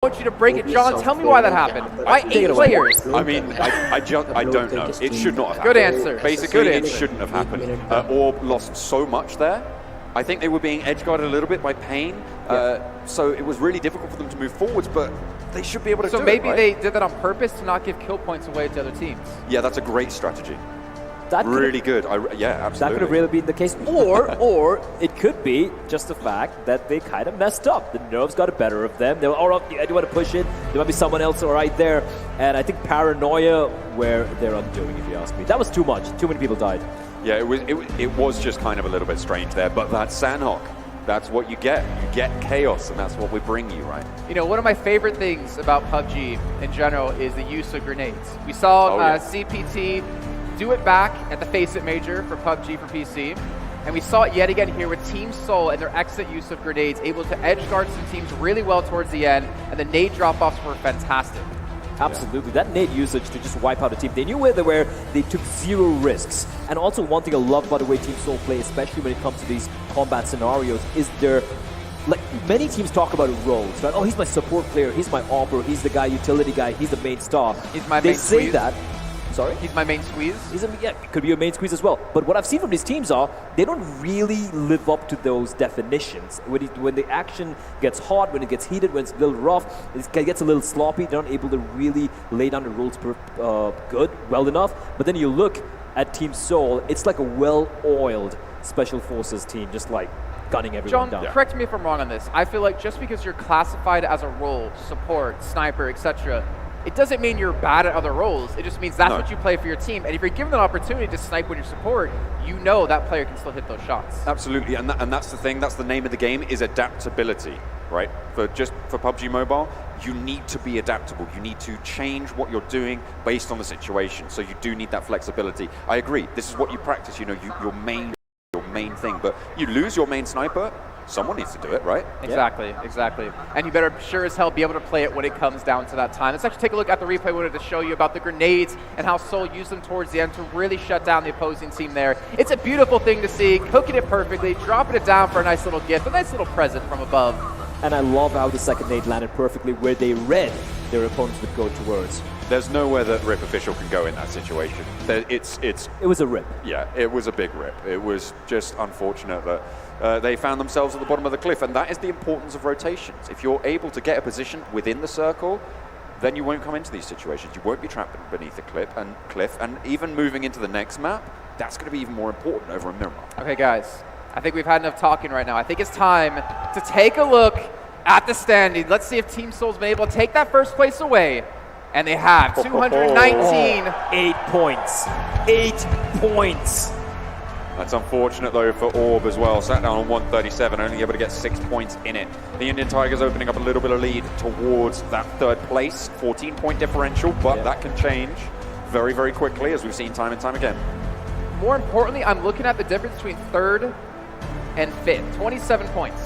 want you to break it, John. Tell me why that happened. Why 8 players? I mean, I don't know. It should not have happened. Good answer. Basically, it shouldn't have happened. Orb lost so much there. I think they were being edge-guarded a little bit by Pain, so it was really difficult for them to move forwards, but they should be able to do it, So maybe right? they did that on purpose to not give kill points away to other teams. Yeah, that's a great strategy. That really good. Yeah, absolutely. That could have really been the case. Or it could be just the fact that they kind of messed up. The nerves got the better of them. They were, all right, do you want to push it? There might be someone else right there. And I think paranoia were their undoing, if you ask me. That was too much. Too many people died. Yeah, it was just kind of a little bit strange there, but that's Sandhawk. That's what you get. You get chaos, and that's what we bring you, right? You know, one of my favorite things about PUBG in general is the use of grenades. We saw CPT do it back at the Face It Major for PUBG for PC, and we saw it yet again here with Team Seoul and their excellent use of grenades, able to edge guard some teams really well towards the end, and the nade drop-offs were fantastic. Absolutely. That nade usage to just wipe out a team. They knew where they were. They took zero risks. And also one thing I love about the way Team Seoul play, especially when it comes to these combat scenarios, is their, like, many teams talk about roles, right? Oh, he's my support player, he's my AWPer, he's the guy, utility guy, he's the main star. He's my main squeeze. They say that. Sorry? He's my main squeeze? Yeah, could be a main squeeze as well. But what I've seen from these teams are, they don't really live up to those definitions. When the action gets hot, when it gets heated, when it's a little rough, it gets a little sloppy, they're not able to really lay down the rules well enough. But then you look at Team Seoul, it's like a well-oiled Special Forces team, just like gunning everyone down. John, correct me if I'm wrong on this. I feel like just because you're classified as a role, support, sniper, etc., it doesn't mean you're bad at other roles. It just means that's what you play for your team. And if you're given an opportunity to snipe when you support, you know that player can still hit those shots. Absolutely, and that's the thing. That's the name of the game, is adaptability, right? For PUBG Mobile, you need to be adaptable. You need to change what you're doing based on the situation. So you do need that flexibility. I agree. This is what you practice. You know, your main thing. But you lose your main sniper, someone needs to do it, right? Exactly, exactly. And you better sure as hell be able to play it when it comes down to that time. Let's actually take a look at the replay we wanted to show you about the grenades and how Seoul used them towards the end to really shut down the opposing team there. It's a beautiful thing to see, cooking it perfectly, dropping it down for a nice little gift, a nice little present from above. And I love how the second nade landed perfectly where they read their opponents would go towards. There's nowhere that Rip Official can go in that situation. It was a rip. Yeah, it was a big rip. It was just unfortunate that they found themselves at the bottom of the cliff, and that is the importance of rotations. If you're able to get a position within the circle, then you won't come into these situations. You won't be trapped beneath a cliff, and even moving into the next map, that's going to be even more important over a Miramar. Okay, guys, I think we've had enough talking right now. I think it's time to take a look at the standing. Let's see if Team Seoul's been able to take that first place away. And they have 219. 8 points. 8 points. That's unfortunate, though, for Orb as well. Sat down on 137, only able to get 6 points in it. The Indian Tigers opening up a little bit of lead towards that third place. 14-point differential, but that can change very, very quickly, as we've seen time and time again. More importantly, I'm looking at the difference between third and fifth. 27 points,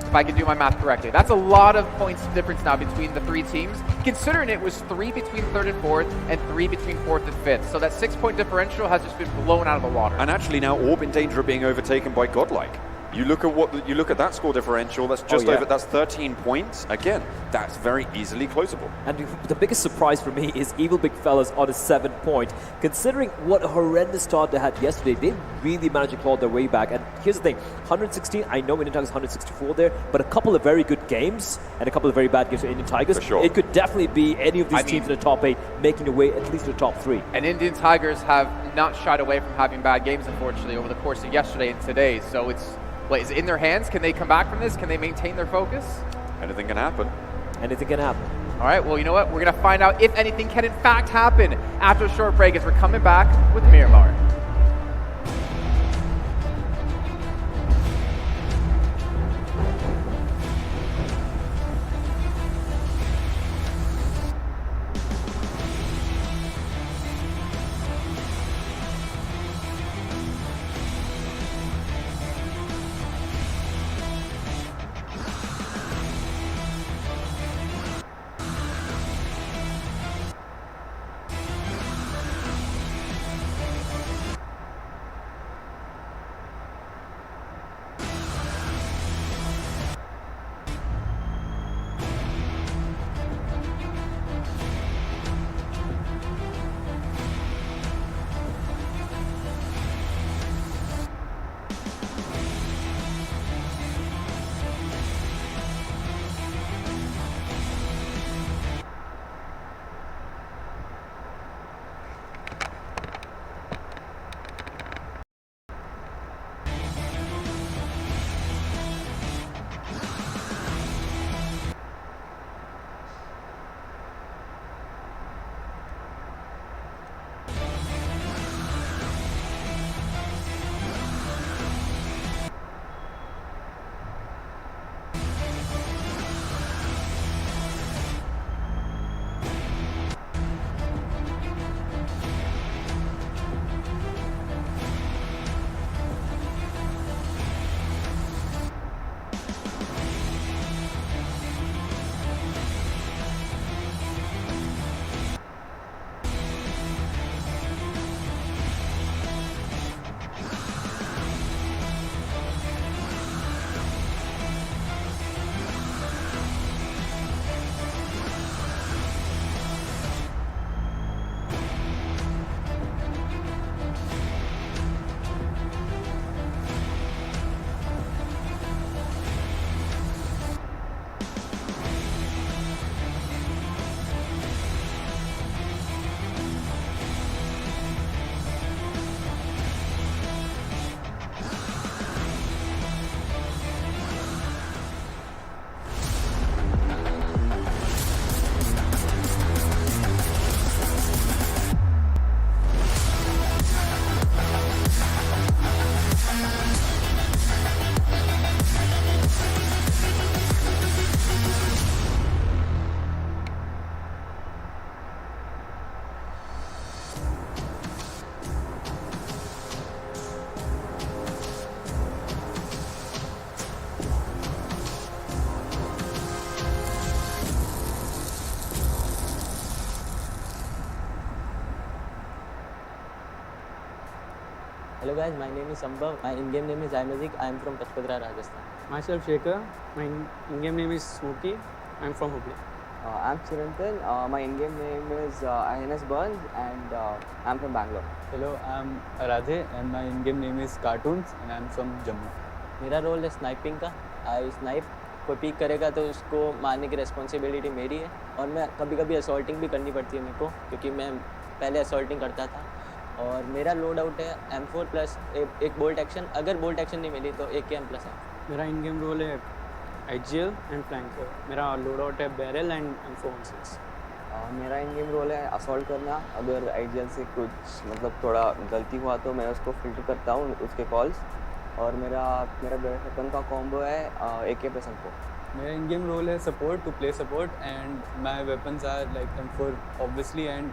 if I can do my math correctly. That's a lot of points difference now between the three teams, considering it was 3 between third and fourth and 3 between fourth and fifth. So that 6-point differential has just been blown out of the water. And actually now Orb in danger of being overtaken by Godlike. You look at that score differential, that's just over, that's 13 points. Again, that's very easily closable. And the biggest surprise for me is Evil Big Fellas on a 7-point. Considering what a horrendous start they had yesterday, they really managed to claw their way back. And here's the thing, 116, I know Indian Tigers 164 there, but a couple of very good games and a couple of very bad games for Indian Tigers. For sure. It could definitely be any of these teams in the top 8 making their way at least to the top 3. And Indian Tigers have not shied away from having bad games, unfortunately, over the course of yesterday and today. So it's, is it in their hands? Can they come back from this? Can they maintain their focus? Anything can happen. Anything can happen. All right, well, you know what? We're going to find out if anything can in fact happen after a short break as we're coming back with Miramar. Hello guys, my name is Sambhav. My in-game name is iMagic. I am from Pachpadra, Rajasthan. Myself Shekhar. My in-game name is Smokey. I am from Hubli. I'm Chirantan. My in-game name is INS Burns and I'm from Bangalore. Hello, I'm Radhe and my in-game name is Cartoons and I'm from Jammu. मेरा role है sniping का. आई snipe. कोई peak करेगा तो उसको मारने की responsibility मेरी है और मैं कभी कभी असॉल्टिंग भी करनी पड़ती है मेरे को क्योंकि मैं पहले असॉल्टिंग करता था. और मेरा लोड आउट है M4 प्लस एक बोल्ट एक्शन. अगर बोल्ट एक्शन नहीं मिली तो एक KM प्लस है. मेरा इन-गेम रोल है IGL एंड फ्लैंकर. मेरा लोड आउट है बैरल एंड M416. मेरा इन-गेम रोल है असॉल्ट करना. अगर IGL से कुछ मतलब थोड़ा गलती हुआ तो मैं उसको फिल्टर करता हूँ उसके कॉल्स. और मेरा वेपन का कॉम्बो है AK प्लस M4. मेरा in-game रोल है support to play support and my weapons are like M4 obviously and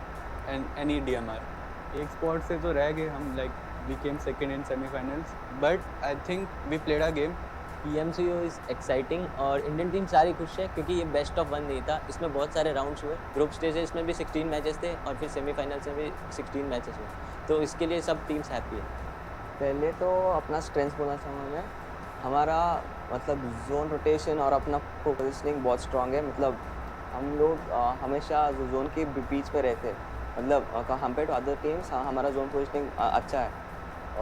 any DMR. एक स्पॉट से तो रह गए हम, like we came second in semifinals but I think we played a game. PMCO is exciting और Indian team सारी खुश है क्योंकि ये बेस्ट ऑफ 1 नहीं था. इसमें बहुत सारे राउंड्स हुए. ग्रुप स्टेजेस में भी 16 मैचेस थे और फिर सेमीफाइनल्स में भी 16 मैचेस हुए. तो इसके लिए सब टीम्स हैप्पी है. पहले तो अपना स्ट्रेंथ बोलना चाहूँगा मैं. हमारा मतलब जोन रोटेशन और अपना पोजिशनिंग बहुत स्ट्रांग है. मतलब हम लोग हमेशा जोन के बीच पे रहते हैं. मतलब कंपेयर टू अदर टीम्स हमारा जोन पोजिशनिंग अच्छा है.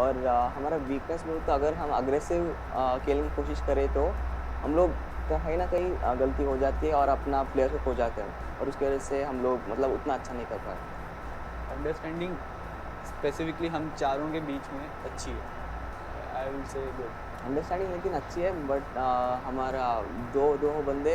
और हमारा वीकनेस बोलो तो अगर हम अग्रेसिव खेलने की कोशिश करें तो हम लोग कहीं ना कहीं गलती हो जाती है और अपना प्लेयर को खो जाते हैं और उसकी वजह से हम लोग मतलब उतना अच्छा नहीं कर पाए. अंडरस्टैंडिंग स्पेसिफिकली हम चारों के बीच में अच्छी है. I will say good. Understanding लेकिन अच्छी है बट हमारा दो बंदे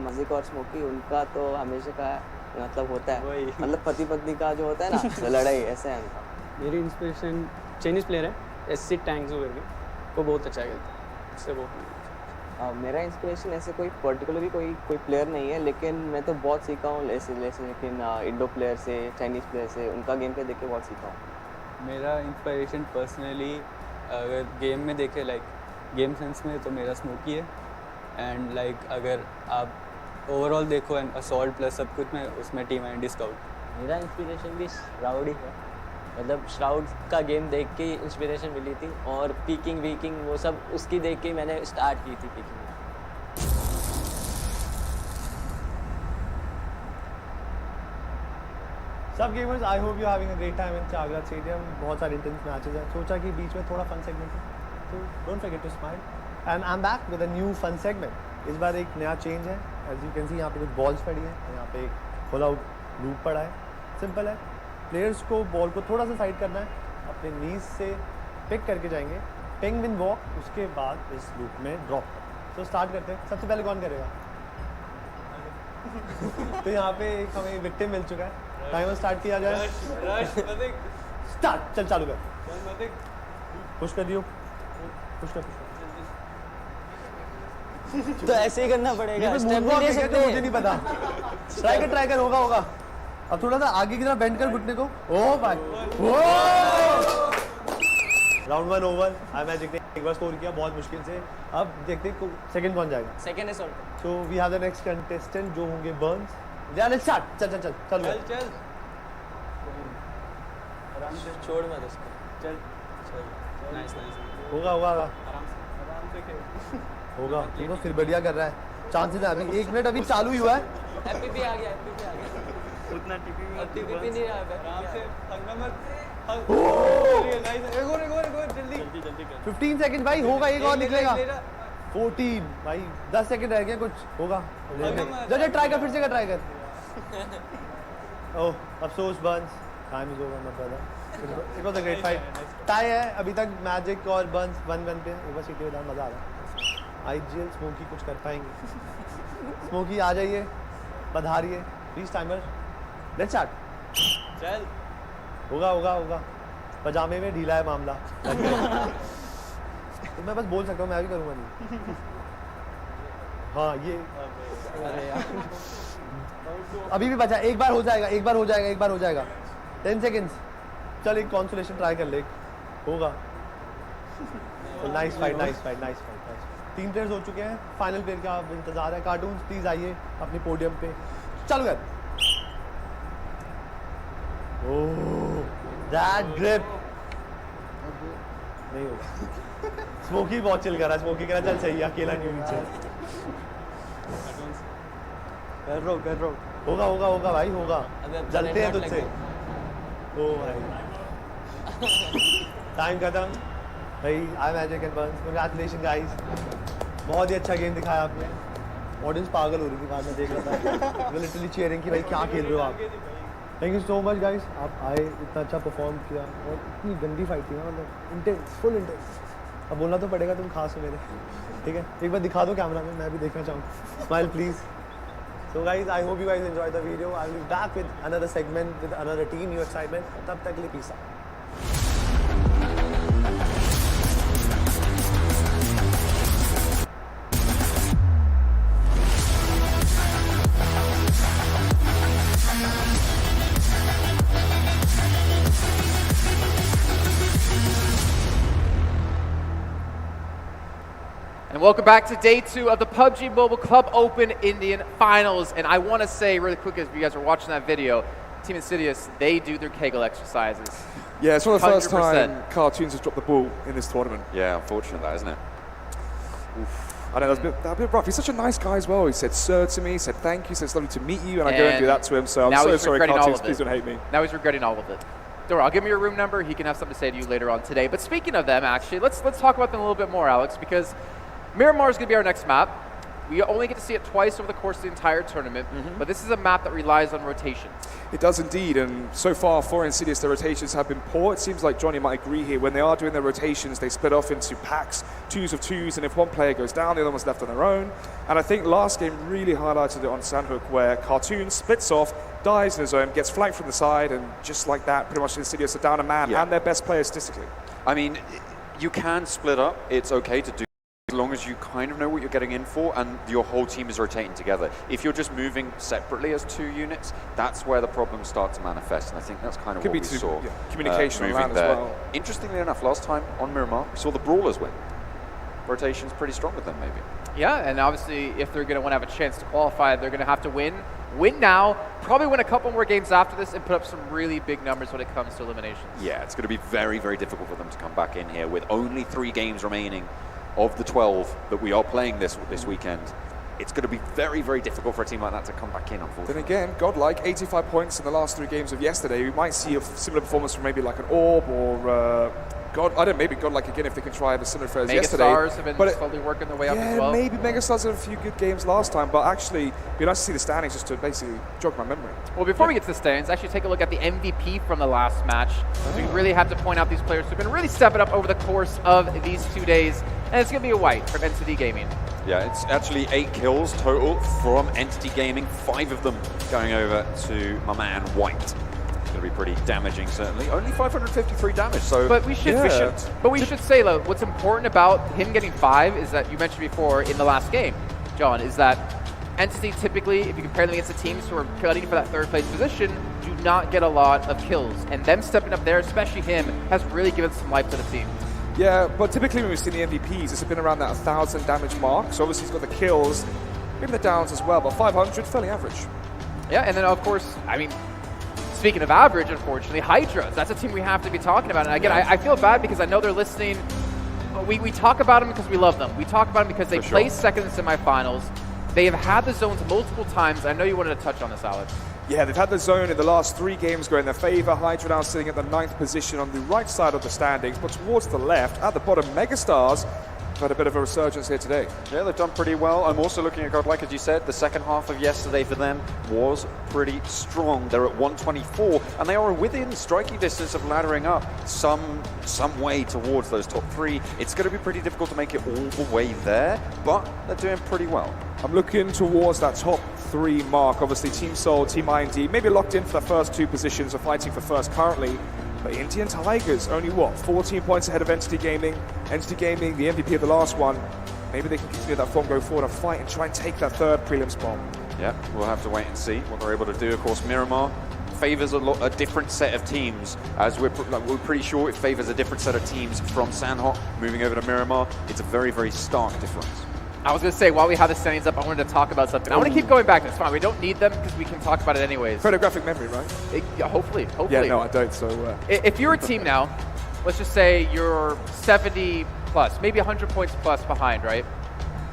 मजिक और स्मोकी उनका तो हमेशा का मतलब होता है. वही. मतलब पति पत्नी का जो होता है ना लड़ाई ऐसा है उनका. मेरी इंस्पिरेशन चाइनीज़ प्लेयर है SC टैंक्स करके. वो बहुत अच्छा खेलता है. उससे बहुत मेरा इंस्पिरेशन ऐसे कोई पर्टिकुलरली कोई प्लेयर नहीं है लेकिन मैं तो बहुत सीखा हूँ ऐसे लेकिन इंडो प्लेयर से चाइनीज़ प्लेयर से उनका गेम पे देख के बहुत सीखा हूँ. मेरा इंस्पिरेशन पर्सनली अगर गेम में देखे लाइक गेम सेंस में तो मेरा स्मोकी है. एंड लाइक अगर आप ओवरऑल देखो एंड असॉल्ट प्लस सब कुछ में उसमें टीम एंड स्काउट. मेरा इंस्पिरेशन भी श्राउड ही है. मतलब श्राउड का गेम देख के इंस्पिरेशन मिली थी और पीकिंग वीकिंग वो सब उसकी देख के मैंने स्टार्ट की थी पीकिंग. सब gamers, I hope you having a great time in चागरा स्टेडियम. बहुत सारे इंटेंस मैचेस हैं. सोचा कि बीच में थोड़ा फन सेगमेंट है तो don't forget to smile. And I am back with a new fun segment. इस बार एक नया चेंज है. एज यू कैन सी यहाँ पे कुछ बॉल्स पड़ी हैं. यहाँ पे एक खोला लूप पड़ा है. सिंपल है. प्लेयर्स को बॉल को थोड़ा सा साइड करना है. अपने नीज से पिक करके जाएंगे. Penguin walk. उसके बाद इस लूप में ड्रॉप. तो स्टार्ट करते हैं. सबसे पहले कौन करेगा? तो यहाँ पे एक हमें विक्टिम मिल चुका है. टाइमर स्टार्ट किया जाए. स्टार्ट. चल चालू कर. पुश कर दियो. पुश कर. तो ऐसे ही करना पड़ेगा. स्टेप नहीं ले सकते. मुझे नहीं पता. ट्राई कर. होगा. अब थोड़ा सा आगे की तरफ बेंड कर घुटने को. ओ भाई. Round 1 over. iMagic ने एक बार स्कोर किया बहुत मुश्किल से. अब देखते हैं सेकंड कौन जाएगा. Second assault. So we have the next contestant जो होंगे बर्न्स. Let's start. चल. चल आराम से छोड़ मत उसको. चल. नाइस. होगा. देखो फिर बढ़िया कर रहा है. चांसेस है अभी. 1 मिनट अभी चालू ही हुआ है. FPP आ गया. उतना TPP नहीं आ गया. आराम से हंगना मत. एक और जल्दी कर. 15 सेकंड भाई. होगा. एक और निकलेगा. 14 भाई. 10 सेकंड रह गए. कुछ होगा. जल्दी ट्राई कर. फिर से ट्राई कर. ओह अफसोस Burns. Time is over my brother. It was a great fight. Tie है अभी तक. मैजिक और बर्न्स 1-1 पे. ओवर सिटी में मजा आ रहा है. IGL स्मोकी कुछ कर पाएंगे. स्मोकी आ जाइए. बधारिए. Please timer. Let's start. चल. होगा. पजामे में ढीला है मामला. तो मैं बस बोल सकता हूँ. मैं भी करूँगा नहीं. हाँ ये अरे यार. अभी भी बचा. एक बार हो जाएगा. 10 सेकेंड्स. चल एक कॉन्सोलेशन ट्राई कर ले. होगा. Nice fight. 3 प्लेयर्स हो चुके हैं. फाइनल प्लेयर का इंतजार है. कार्टून्स प्लीज आइए अपने पोडियम पे. चालू कर. Oh that grip. नहीं होगा स्मोकी बहुत चिल कर रहा है स्मोकी कह रहा चल सही है अकेला नहीं होना चाहिए कर रो होगा होगा होगा भाई होगा जलते हैं तुझसे ओ भाई टाइम खत्म भाई I magic and burns congratulation guys बहुत ही अच्छा गेम दिखाया आपने ऑडियंस पागल हो रही थी बाद में देख रहा था वो लिटरली चीयरिंग कि भाई क्या खेल रहे हो आप thank you so much guys आप आए इतना अच्छा परफॉर्म किया और इतनी गंदी फाइट थी ना मतलब इंटेंस फुल इंटेंस अब बोलना तो पड़ेगा तुम खास हो मेरे ठीक है एक बार दिखा दो कैमरा में मैं भी देखना चाहूँ smile please So guys, I hope you guys enjoyed the video. I'll be back with another segment with another team, new excitement. Tab tak ke liye peace out. And welcome back to day 2 of the PUBG Mobile Club Open Indian Finals. And I want to say really quick, as you guys are watching that video, Team Insidious, they do their Kegel exercises. Yeah, it's not the first 100%. time Cartoons has dropped the ball in this tournament. Yeah, unfortunate that, isn't it? I know, that was a bit rough. He's such a nice guy as well. He said sir to me, he said thank you, said it's lovely to meet you, and I go and do that to him, so I'm so sorry, Cartoons, please don't hate me. Now he's regretting all of it. Don't worry, I'll give him your room number. He can have something to say to you later on today. But speaking of them, actually, let's talk about them a little bit more, Alex, because Miramar is going to be our next map. We only get to see it twice over the course of the entire tournament, but this is a map that relies on rotations. It does indeed, and so far for Insidious, their rotations have been poor. It seems like Johnny might agree here. When they are doing their rotations, they split off into packs, 2s of 2s, and if one player goes down, the other one's left on their own. And I think last game really highlighted it on Sandhook, where Cartoon splits off, dives in his own, gets flanked from the side, and just like that, pretty much Insidious are down a man and their best player statistically. I mean, you can split up. It's okay to do as long as you kind of know what you're getting in for and your whole team is rotating together. If you're just moving separately as 2 units, that's where the problems start to manifest, and I think that's kind of what we saw. Communication moving around there. as well. Interestingly enough, last time on Miramar, we saw the Brawlers win. Rotation's pretty strong with them, maybe. Yeah, and obviously, if they're going to want to have a chance to qualify, they're going to have to win now, probably win a couple more games after this, and put up some really big numbers when it comes to eliminations. Yeah, it's going to be very, very difficult for them to come back in here with only 3 games remaining of the 12 that we are playing this weekend. It's going to be very, very difficult for a team like that to come back in, unfortunately. Then again, Godlike, 85 points in the last 3 games of yesterday. We might see a similar performance from maybe like an Orb or maybe Godlike again if they can try a similar phase yesterday. Megastars have been slowly working their way up as well. Maybe Megastars had a few good games last time, but actually, it'd be nice to see the standings just to basically jog my memory. Well, before we get to the standings, actually take a look at the MVP from the last match. We really have to point out these players who've been really stepping up over the course of these 2 days, and it's going to be a white from NCD Gaming. Yeah, it's actually 8 kills total from Entity Gaming, 5 of them going over to my man White. It's going to be pretty damaging, certainly. Only 553 damage, so... But we should say, though, what's important about him getting 5 is that you mentioned before in the last game, John, is that Entity typically, if you compare them against the teams who are fighting for that 3rd place position, do not get a lot of kills. And them stepping up there, especially him, has really given some life to the team. Yeah, but typically when we've seen the MVPs, it's been around that 1,000 damage mark. So obviously he's got the kills, maybe the downs as well, but 500, fairly average. Yeah, and then of course, I mean, speaking of average, unfortunately, Hydras, that's a team we have to be talking about. And again, I feel bad because I know they're listening. We talk about them because we love them. We talk about them because they placed second in the semifinals. They have had the zones multiple times. I know you wanted to touch on this, Alex. Yeah, they've had the zone in the last 3 games go in their favor. Hydra now sitting at the 9th position on the right side of the standings, but towards the left, at the bottom, Megastars have had a bit of a resurgence here today. Yeah, they've done pretty well. I'm also looking at Godlike, as you said, the second half of yesterday for them was pretty strong. They're at 124, and they are within striking distance of laddering up some way towards those top 3. It's going to be pretty difficult to make it all the way there, but they're doing pretty well. I'm looking towards that top 3 mark. Obviously, Team Soul, Team IND, maybe locked in for the first 2 positions, are fighting for first currently. But Indian Tigers, only what, 14 points ahead of Entity Gaming. Entity Gaming, the MVP of the last one. Maybe they can continue that form, go forward and fight and try and take that 3rd prelim spot. Yeah, we'll have to wait and see what they're able to do. Of course, Miramar favors a different set of teams, as we're pretty sure it favors a different set of teams from Sandhook moving over to Miramar. It's a very, very stark difference. I was going to say, while we have the standings up, I wanted to talk about something. I want to keep going back. It's fine. We don't need them because we can talk about it anyways. Photographic memory, right? Yeah, hopefully. Yeah, no, I don't. So if you're a team now let's just say you're 70 plus, maybe 100 points plus behind, right?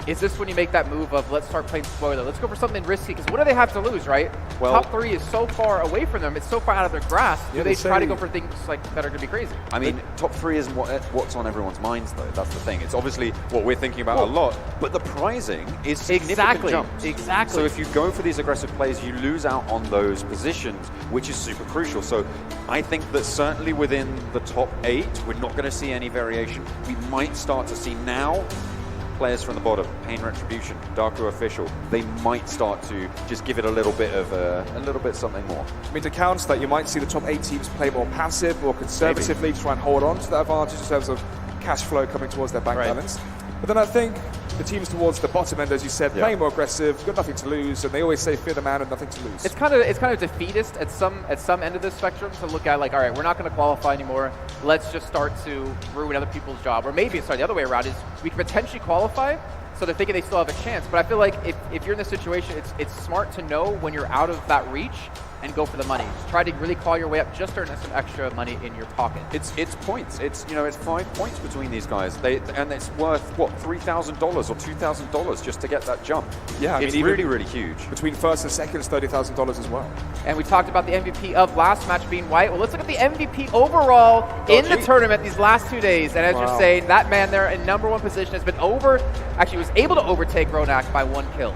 Is this when you make that move of let's start playing spoiler? Let's go for something risky, because what do they have to lose, right? Well, top 3 is so far away from them, it's so far out of their grasp. Do they try to go for things like that are going to be crazy? I mean, top 3 isn't what's on everyone's minds, though. That's the thing. It's obviously what we're thinking about a lot, but the prizing is significant jumps. Exactly. So if you go for these aggressive plays, you lose out on those positions, which is super crucial. So I think that certainly within the top 8, we're not going to see any variation. We might start to see now players from the bottom, Pain Retribution, Darko Official, they might start to just give it a little bit of something more. I mean, to counter that, you might see the top 8 teams play more passive, more conservatively, to try and hold on to that advantage in terms of cash flow coming towards their bank balance. But then I think the teams towards the bottom end, as you said, playing more aggressive, got nothing to lose, and they always say fear the man and nothing to lose. It's kind of defeatist at some end of the spectrum to look at like, all right, we're not going to qualify anymore. Let's just start to ruin other people's job, or maybe the other way around is we can potentially qualify. So they're thinking they still have a chance. But I feel like if you're in this situation, it's smart to know when you're out of that reach and go for the money. Just try to really claw your way up, just earn some extra money in your pocket. It's points. It's 5 points between these guys. And it's worth what, $3,000 or $2,000 just to get that jump. Yeah, I mean, it's really huge. Between first and second, $30,000 as well. And we talked about the MVP of last match being White. Well, let's look at the MVP overall in the tournament these last 2 days. And as you're saying, that man there in #1 position has been was able to overtake Ronak by 1 kill.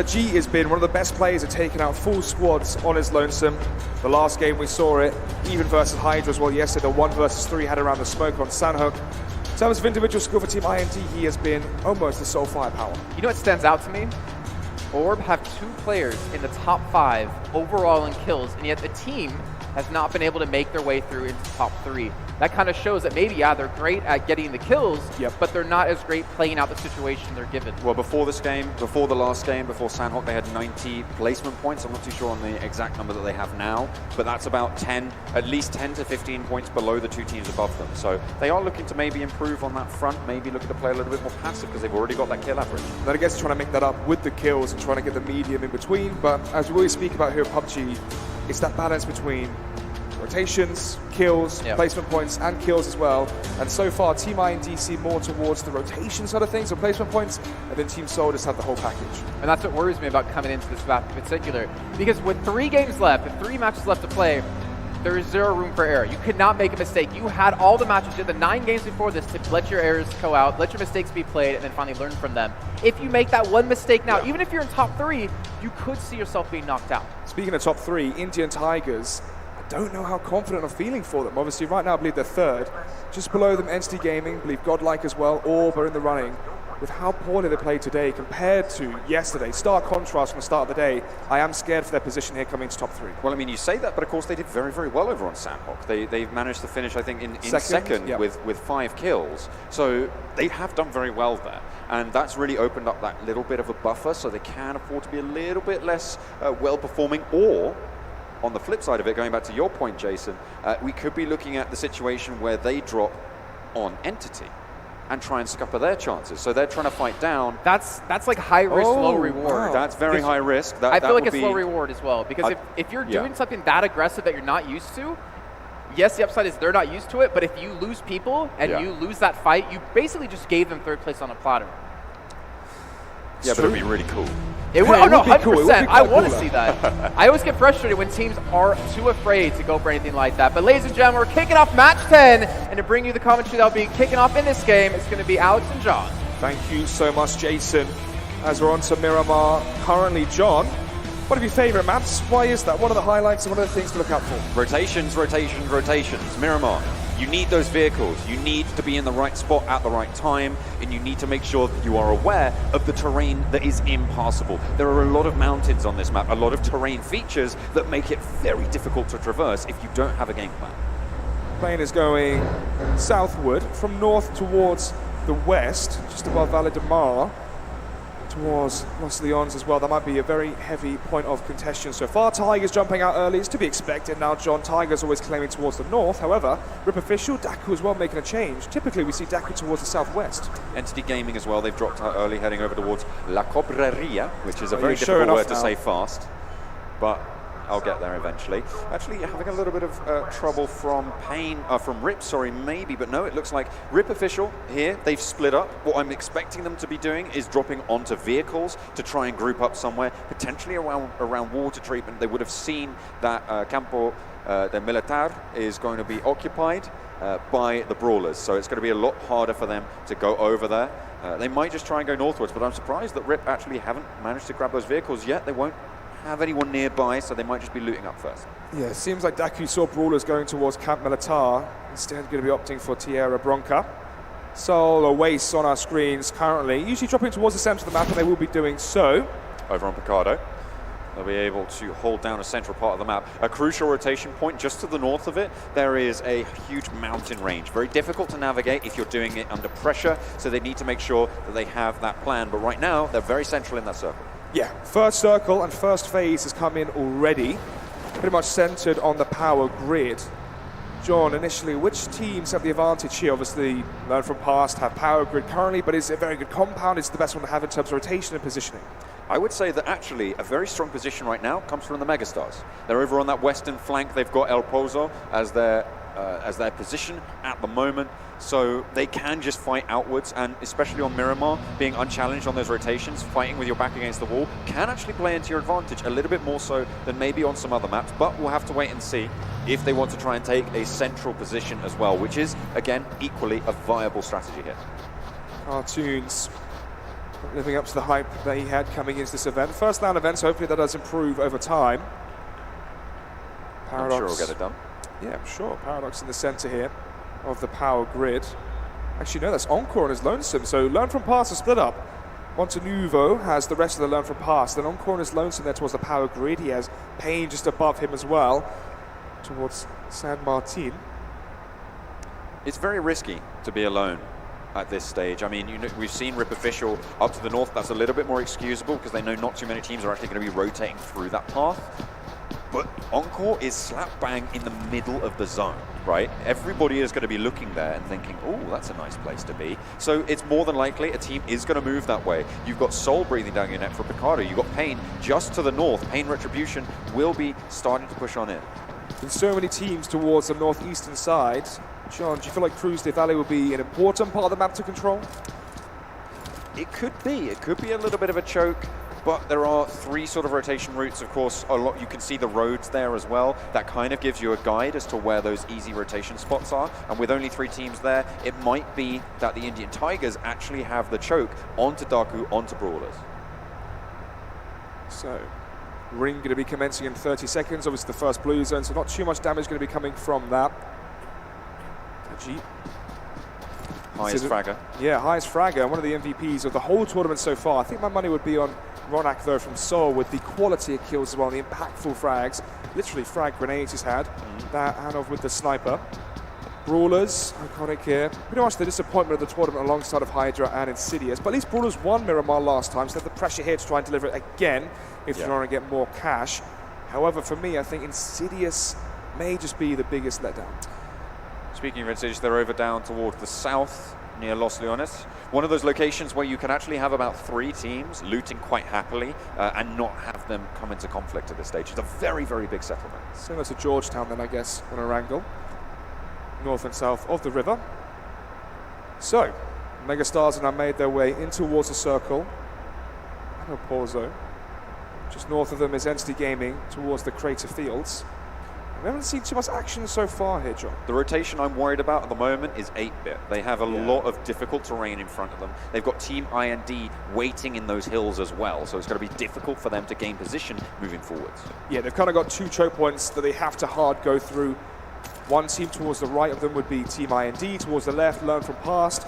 G has been one of the best players at taking out full squads on his lonesome. The last game we saw it, even versus Hydra as well yesterday, the 1 versus 3 had around the smoke on Sandhook. In terms of individual skill for Team IND, he has been almost the sole firepower. You know what stands out to me? Orb have 2 players in the top 5 overall in kills, and yet the team has not been able to make their way through into top 3. That kind of shows that maybe, they're great at getting the kills, but they're not as great playing out the situation they're given. Well, before this game, before the last game, before Sandhawk, they had 90 placement points. I'm not too sure on the exact number that they have now, but that's about at least 10 to 15 points below the 2 teams above them. So they are looking to maybe improve on that front, maybe looking to play a little bit more passive because they've already got that kill average. Then I guess trying to make that up with the kills and trying to get the medium in between, but as we always speak about here at PUBG, it's that balance between rotations, kills, placement points, and kills as well. And so far, Team IND see more towards the rotation side of things, or placement points, and then Team Soul just have the whole package. And that's what worries me about coming into this map in particular. Because with 3 games left, and 3 matches left to play, there is 0 room for error. You could not make a mistake. You had all the matches, you had the 9 games before this to let your errors go out, let your mistakes be played, and then finally learn from them. If you make that one mistake now, even if you're in top 3, you could see yourself being knocked out. Speaking of top 3, Indian Tigers, don't know how confident I'm feeling for them. Obviously, right now, I believe they're 3rd. Just below them, Entity Gaming, I believe Godlike as well. Orb are in the running. With how poorly they played today compared to yesterday, stark contrast from the start of the day, I am scared for their position here coming into top 3. Well, I mean, you say that, but of course they did very, very well over on Sandhawk. They've managed to finish, I think, in second with 5 kills. So they have done very well there. And that's really opened up that little bit of a buffer so they can afford to be a little bit less well-performing, or on the flip side of it, going back to your point, Jason, we could be looking at the situation where they drop on Entity and try and scupper their chances. So they're trying to fight down. That's like high risk, low reward. Wow. That's very high risk. I feel like it's low reward as well, because if you're doing something that aggressive that you're not used to, yes, the upside is they're not used to it, but if you lose people and you lose that fight, you basically just gave them 3rd place on a platter. Yeah, but it'd be really cool. It would, 100%. I want to see that. I always get frustrated when teams are too afraid to go for anything like that. But ladies and gentlemen, we're kicking off match 10. And to bring you the commentary that will be kicking off in this game, it's going to be Alex and John. Thank you so much, Jason. As we're on to Miramar, currently John. One of your favorite maps, why is that? What are the highlights and what are the things to look out for? Rotations, rotations, rotations. Miramar. You need those vehicles. You need to be in the right spot at the right time, and you need to make sure that you are aware of the terrain that is impassable. There are a lot of mountains on this map, a lot of terrain features that make it very difficult to traverse if you don't have a game plan. Plane is going southward from north towards the west, just above Valle de Mar, towards Los Leons as well. That might be a very heavy point of contention so far. Tigers jumping out early. It's to be expected now, John. Tigers always claiming towards the north. However, Rip Official, Daku as well making a change. Typically, we see Daku towards the southwest. Entity Gaming as well. They've dropped out early, heading over towards La Cobreria, which is a very difficult word to say fast. But I'll get there eventually. Actually, having a little bit of trouble from from Rip, sorry, maybe, but no, it looks like Rip official here, they've split up. What I'm expecting them to be doing is dropping onto vehicles to try and group up somewhere, potentially around water treatment. They would have seen that Campo de Militar is going to be occupied by the Brawlers, so it's going to be a lot harder for them to go over there. They might just try and go northwards, but I'm surprised that Rip actually haven't managed to grab those vehicles yet. They won't have anyone nearby, so they might just be looting up first. Yeah, it seems like Daku saw Brawlers going towards Camp Militar, instead going to be opting for Tierra Bronca. Sol or Waste on our screens currently, usually dropping towards the center of the map, and they will be doing so. Over on Picardo, they'll be able to hold down a central part of the map. A crucial rotation point just to the north of it, there is a huge mountain range. Very difficult to navigate if you're doing it under pressure, so they need to make sure that they have that plan. But right now, they're very central in that circle. Yeah, first circle and first phase has come in already, pretty much centered on the power grid. John, initially, which teams have the advantage here? Obviously, Learn from Past have power grid currently, but is it a very good compound? Is it the best one to have in terms of rotation and positioning? I would say that actually a very strong position right now comes from the Megastars. They're over on that western flank. They've got El Pozo as their position at the moment, so they can just fight outwards, and especially on Miramar, being unchallenged on those rotations, fighting with your back against the wall can actually play into your advantage a little bit more so than maybe on some other maps, but we'll have to wait and see if they want to try and take a central position as well, which is, again, equally a viable strategy here. Cartoons living up to the hype that he had coming into this event. First LAN event, so hopefully that does improve over time. Paradox. I'm sure we'll get it done. Yeah, I'm sure. Paradox in the center here of the power grid. Actually, no, that's Encore and his Lonesome. So Learn from Past is split up. Montenuvo has the rest of the Learn from Past. Then Encore and his Lonesome there towards the power grid. He has Pain just above him as well, towards San Martin. It's very risky to be alone at this stage. I mean, we've seen Rip Official up to the north. That's a little bit more excusable because they know not too many teams are actually going to be rotating through that path. But Encore is slap bang in the middle of the zone, right? Everybody is going to be looking there and thinking, oh, that's a nice place to be. So it's more than likely a team is going to move that way. You've got Soul breathing down your neck for Picardo. You've got Pain just to the north. Pain Retribution will be starting to push on in. And so many teams towards the northeastern side. John, do you feel like Cruz de Valle will be an important part of the map to control? It could be. It could be a little bit of a choke, but there are three sort of rotation routes. Of course, a lot. You can see the roads there as well. That kind of gives you a guide as to where those easy rotation spots are. And with only 3 teams there, it might be that the Indian Tigers actually have the choke onto Daku, onto Brawlers. So, ring going to be commencing in 30 seconds. Obviously, the first blue zone, so not too much damage going to be coming from that. Jeep. Highest fragger. Yeah, highest fragger, one of the MVPs of the whole tournament so far. I think my money would be on Ronak, though, from Seoul, with the quality of kills as well, the impactful frags. Literally frag grenades he's had. That Hanov with the sniper. Brawlers, iconic here. Pretty much the disappointment of the tournament alongside of Hydra and Insidious. But at least Brawlers won Miramar last time, so they have the pressure here to try and deliver it again if they want to get more cash. However, for me, I think Insidious may just be the biggest letdown. Speaking of Insidious, they're over down towards the south, near Los Leones. One of those locations where you can actually have about 3 teams looting quite happily and not have them come into conflict at this stage. It's a very, very big settlement. Similar to Georgetown then, I guess, on Erangel. North and south of the river. So, Megastars have now made their way in towards the circle. And Pozo. Just north of them is Entity Gaming towards the Crater Fields. We haven't seen too much action so far here, John. The rotation I'm worried about at the moment is 8-bit. They have a lot of difficult terrain in front of them. They've got Team IND waiting in those hills as well, so it's going to be difficult for them to gain position moving forwards. Yeah, they've kind of got 2 choke points that they have to hard go through. One team towards the right of them would be Team IND, towards the left, Learn from Past.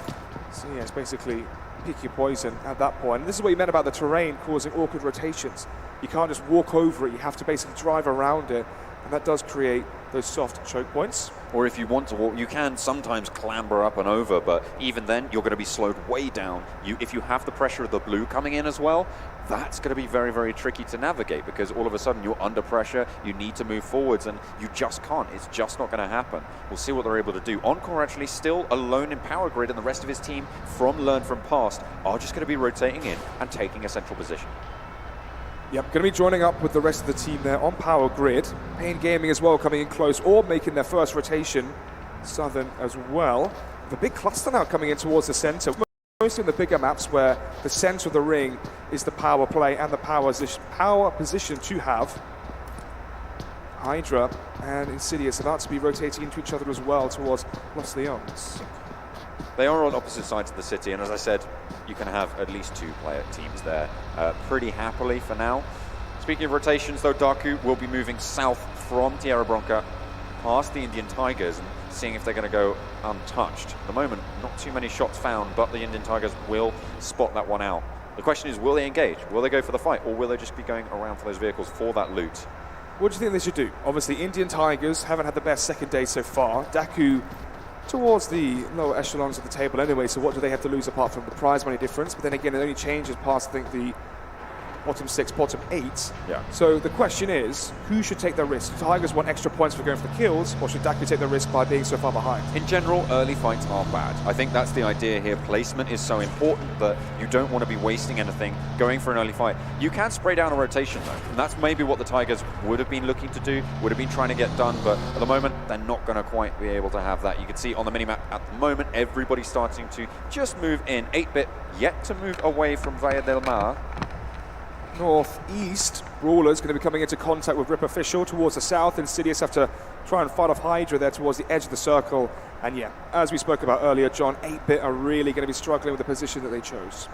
So yeah, it's basically pick your poison at that point. And this is what you meant about the terrain causing awkward rotations. You can't just walk over it, you have to basically drive around it. And that does create those soft choke points. Or if you want to walk, you can sometimes clamber up and over, but even then, you're going to be slowed way down. If you have the pressure of the blue coming in as well, that's going to be very, very tricky to navigate because all of a sudden you're under pressure, you need to move forwards, and you just can't. It's just not going to happen. We'll see what they're able to do. Encore actually still alone in power grid, and the rest of his team from Learn from Past are just going to be rotating in and taking a central position. Yep, going to be joining up with the rest of the team there on Power Grid. Pain Gaming as well coming in close, or making their first rotation. Southern as well. The big cluster now coming in towards the center. Mostly in the bigger maps where the center of the ring is the power play and the power position to have. Hydra and Insidious about to be rotating into each other as well towards Los Leones. They are on opposite sides of the city, and as I said, you can have at least 2-player teams there pretty happily for now. Speaking of rotations, though, Daku will be moving south from Tierra Bronca past the Indian Tigers and seeing if they're going to go untouched. At the moment, not too many shots found, but the Indian Tigers will spot that one out. The question is, will they engage? Will they go for the fight, or will they just be going around for those vehicles for that loot? What do you think they should do? Obviously, Indian Tigers haven't had the best second day so far. Daku towards the lower echelons of the table anyway, so what do they have to lose apart from the prize money difference? But then again, it only changes past, I think, the bottom 6, bottom 8. Yeah. So the question is, who should take the risk? Tigers want extra points for going for the kills, or should Daku take the risk by being so far behind? In general, early fights are bad. I think that's the idea here. Placement is so important that you don't want to be wasting anything going for an early fight. You can spray down a rotation though, and that's maybe what the Tigers would have been looking to do, would have been trying to get done, but at the moment, they're not going to quite be able to have that. You can see on the minimap at the moment, everybody's starting to just move in. 8-bit yet to move away from Valle del Mar. Northeast, Brawler's going to be coming into contact with Rip Official towards the south. Insidious have to try and fight off Hydra there towards the edge of the circle. And yeah, as we spoke about earlier, John, 8-bit are really going to be struggling with the position that they chose.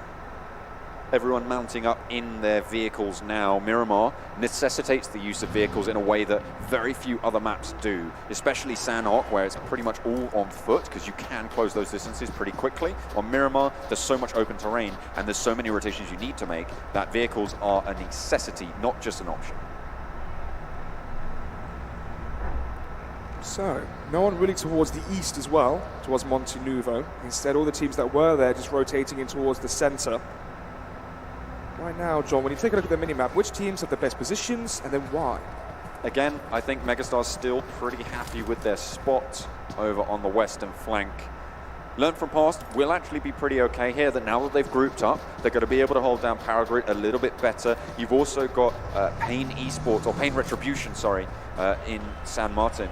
Everyone mounting up in their vehicles now. Miramar necessitates the use of vehicles in a way that very few other maps do, especially Sanhok, where it's pretty much all on foot because you can close those distances pretty quickly. On Miramar, there's so much open terrain and there's so many rotations you need to make that vehicles are a necessity, not just an option. So, no one really towards the east as well, towards Monte Nuevo. Instead, all the teams that were there just rotating in towards the center. Right now, John, when you take a look at the minimap, which teams have the best positions and then why? Again, I think Megastar's still pretty happy with their spot over on the western flank. Learn from past will actually be pretty okay here, that now that they've grouped up, they're going to be able to hold down Power Grid a little bit better. You've also got Pain Esports, or Pain Retribution, sorry, in San Martin,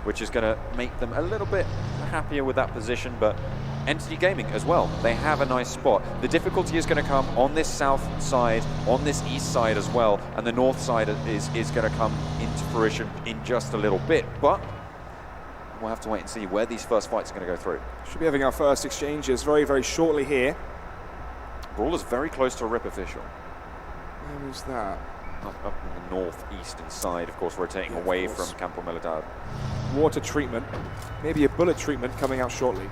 which is going to make them a little bit happier with that position, but Entity Gaming as well, they have a nice spot. The difficulty is going to come on this south side, on this east side as well, and the north side is going to come into fruition in just a little bit, but we'll have to wait and see where these first fights are going to go through. Should be having our first exchanges very, very shortly here. Brawler's very close to a Rip Official. Where is that? Up in the northeastern side, of course, rotating away from Campo Militar. Water treatment, maybe a bullet treatment coming out shortly.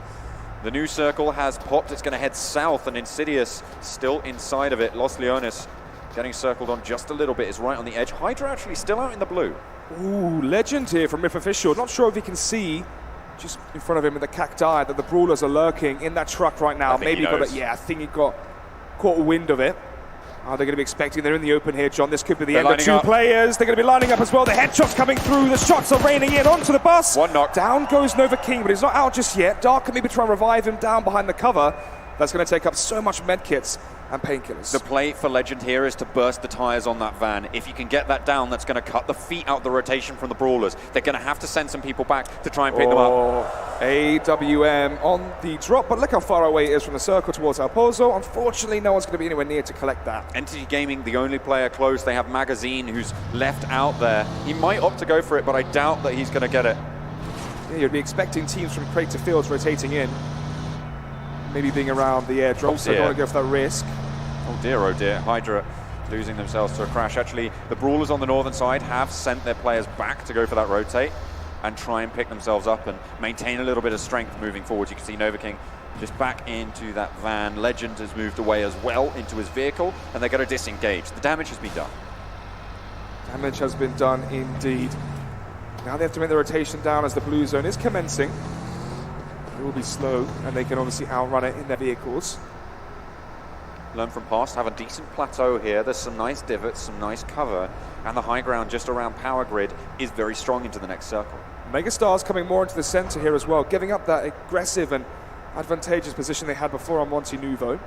The new circle has popped. It's going to head south, and Insidious still inside of it. Los Leones getting circled on just a little bit, is right on the edge. Hydra actually still out in the blue. Ooh, legend here from Rip Official. Not sure if he can see just in front of him in the cacti that the Brawlers are lurking in that truck right now. Maybe he got it. Yeah, I think he got caught wind of it. Are they going to be expecting? They're in the open here, John. This could be the end of 2 players. They're going to be lining up as well. The headshots coming through. The shots are raining in onto the bus. One knock. Down goes Nova King, but he's not out just yet. Dark can maybe try and revive him down behind the cover. That's going to take up so much medkits and painkillers. The play for Legend here is to burst the tires on that van. If you can get that down, that's going to cut the feet out the rotation from the Brawlers. They're going to have to send some people back to try and pick them up. AWM on the drop, but look how far away it is from the circle towards El Pozo. Unfortunately, no one's going to be anywhere near to collect that. Entity Gaming, the only player close. They have Magazine, who's left out there. He might opt to go for it, but I doubt that he's going to get it. Yeah, you'd be expecting teams from Crater Fields rotating in. Maybe being around the airdrop, so don't want to go for that risk. Oh dear, Hydra losing themselves to a crash. Actually, the Brawlers on the northern side have sent their players back to go for that rotate and try and pick themselves up and maintain a little bit of strength moving forward. You can see Nova King just back into that van. Legend has moved away as well into his vehicle, and they're going to disengage. The damage has been done. Damage has been done indeed. Now they have to make the rotation down as the blue zone is commencing. It will be slow, and they can obviously outrun it in their vehicles. Learn from past, have a decent plateau here. There's some nice divots, some nice cover, and the high ground just around Power Grid is very strong into the next circle. Megastar's coming more into the center here as well, giving up that aggressive and advantageous position they had before on Monte Nuevo.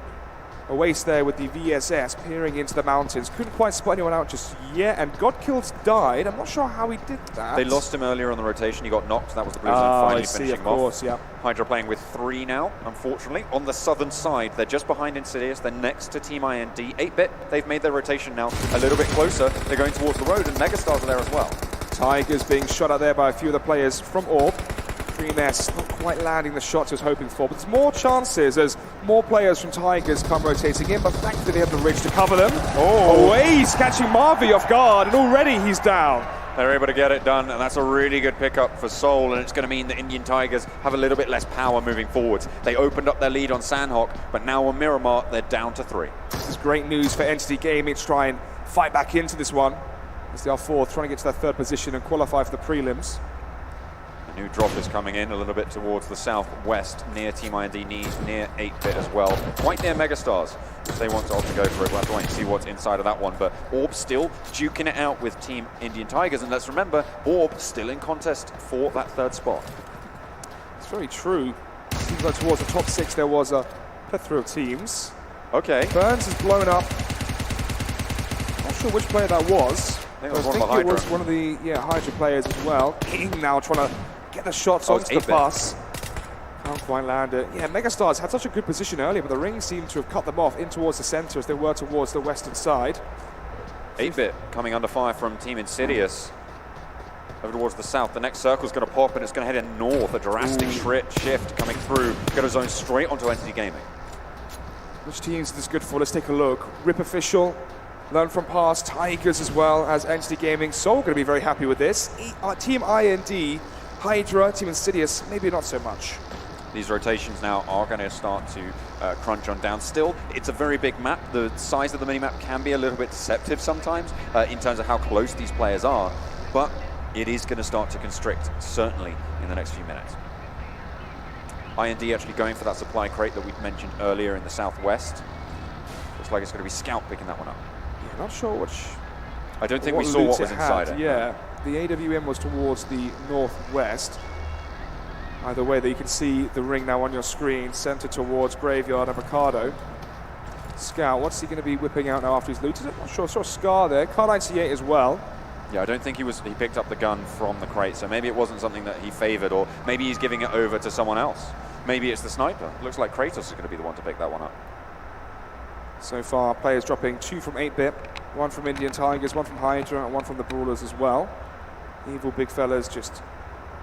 a waste there with the VSS peering into the mountains. Couldn't quite spot anyone out just yet, and Godkill's died. I'm not sure how he did that. They lost him earlier on the rotation. He got knocked. That was the blue zone finally finishing of course, off. yeah. Hydra playing with 3 now, unfortunately. On the southern side, they're just behind Insidious. They're next to Team IND. 8-bit, they've made their rotation now a little bit closer. They're going towards the road, and Megastars are there as well. Tigers being shot at there by a few of the players from Orb. Dreamnest not quite landing the shots he was hoping for, but there's more chances as more players from Tigers come rotating in, but thankfully they have the ridge to cover them. Oh, he's catching Marvi off guard, and already he's down. They're able to get it done, and that's a really good pickup for Seoul, and it's going to mean that Indian Tigers have a little bit less power moving forwards. They opened up their lead on Sandhawk, but now on Miramar, they're down to 3. This is great news for Entity Gaming to try and fight back into this one, as they are 4th, trying to get to their 3rd position and qualify for the prelims. A new drop is coming in a little bit towards the southwest, near Team IND, near 8-bit as well. Quite near Megastars, if they want to opt to go for it. We'll have to wait and see what's inside of that one. But Orb still duking it out with Team Indian Tigers. And let's remember, Orb still in contest for that 3rd spot. It's very true. Seems like towards the top 6 there was a plethora of teams. Okay. Burns is blown up. Not sure which player that was. I think it was one of the Hydra players as well. King now trying to get the shots onto the bus. Can't quite land it. Yeah, Megastars had such a good position earlier, but the ring seemed to have cut them off in towards the center as they were towards the western side. 8-bit coming under fire from Team Insidious. Over towards the south, the next circle's going to pop and it's going to head in north. A drastic shift coming through. Got a zone straight onto Entity Gaming. Which teams is this good for? Let's take a look. Rip Official, learn from past, Tigers as well as Entity Gaming. Seoul going to be very happy with this. Team IND, Hydra, Team Insidious, maybe not so much. These rotations now are going to start to crunch on down. Still, it's a very big map. The size of the minimap can be a little bit deceptive sometimes in terms of how close these players are, but it is going to start to constrict, certainly, in the next few minutes. IND actually going for that supply crate that we mentioned earlier in the southwest. Looks like it's going to be Scout picking that one up. Yeah, not sure which... I don't think we saw what was inside it. Yeah, the AWM was towards the northwest. Either way, that you can see the ring now on your screen, centered towards Graveyard and Ricardo. Scout, what's he going to be whipping out now after he's looted it? Not sure. Saw Scar there. Car 98 as well. Yeah, I don't think he picked up the gun from the crate, so maybe it wasn't something that he favored, or maybe he's giving it over to someone else. Maybe it's the sniper. Looks like Kratos is going to be the one to pick that one up. So far, players dropping 2 from 8-bit, 1 from Indian Tigers, 1 from Hydra, and 1 from the Brawlers as well. Evil big fellas just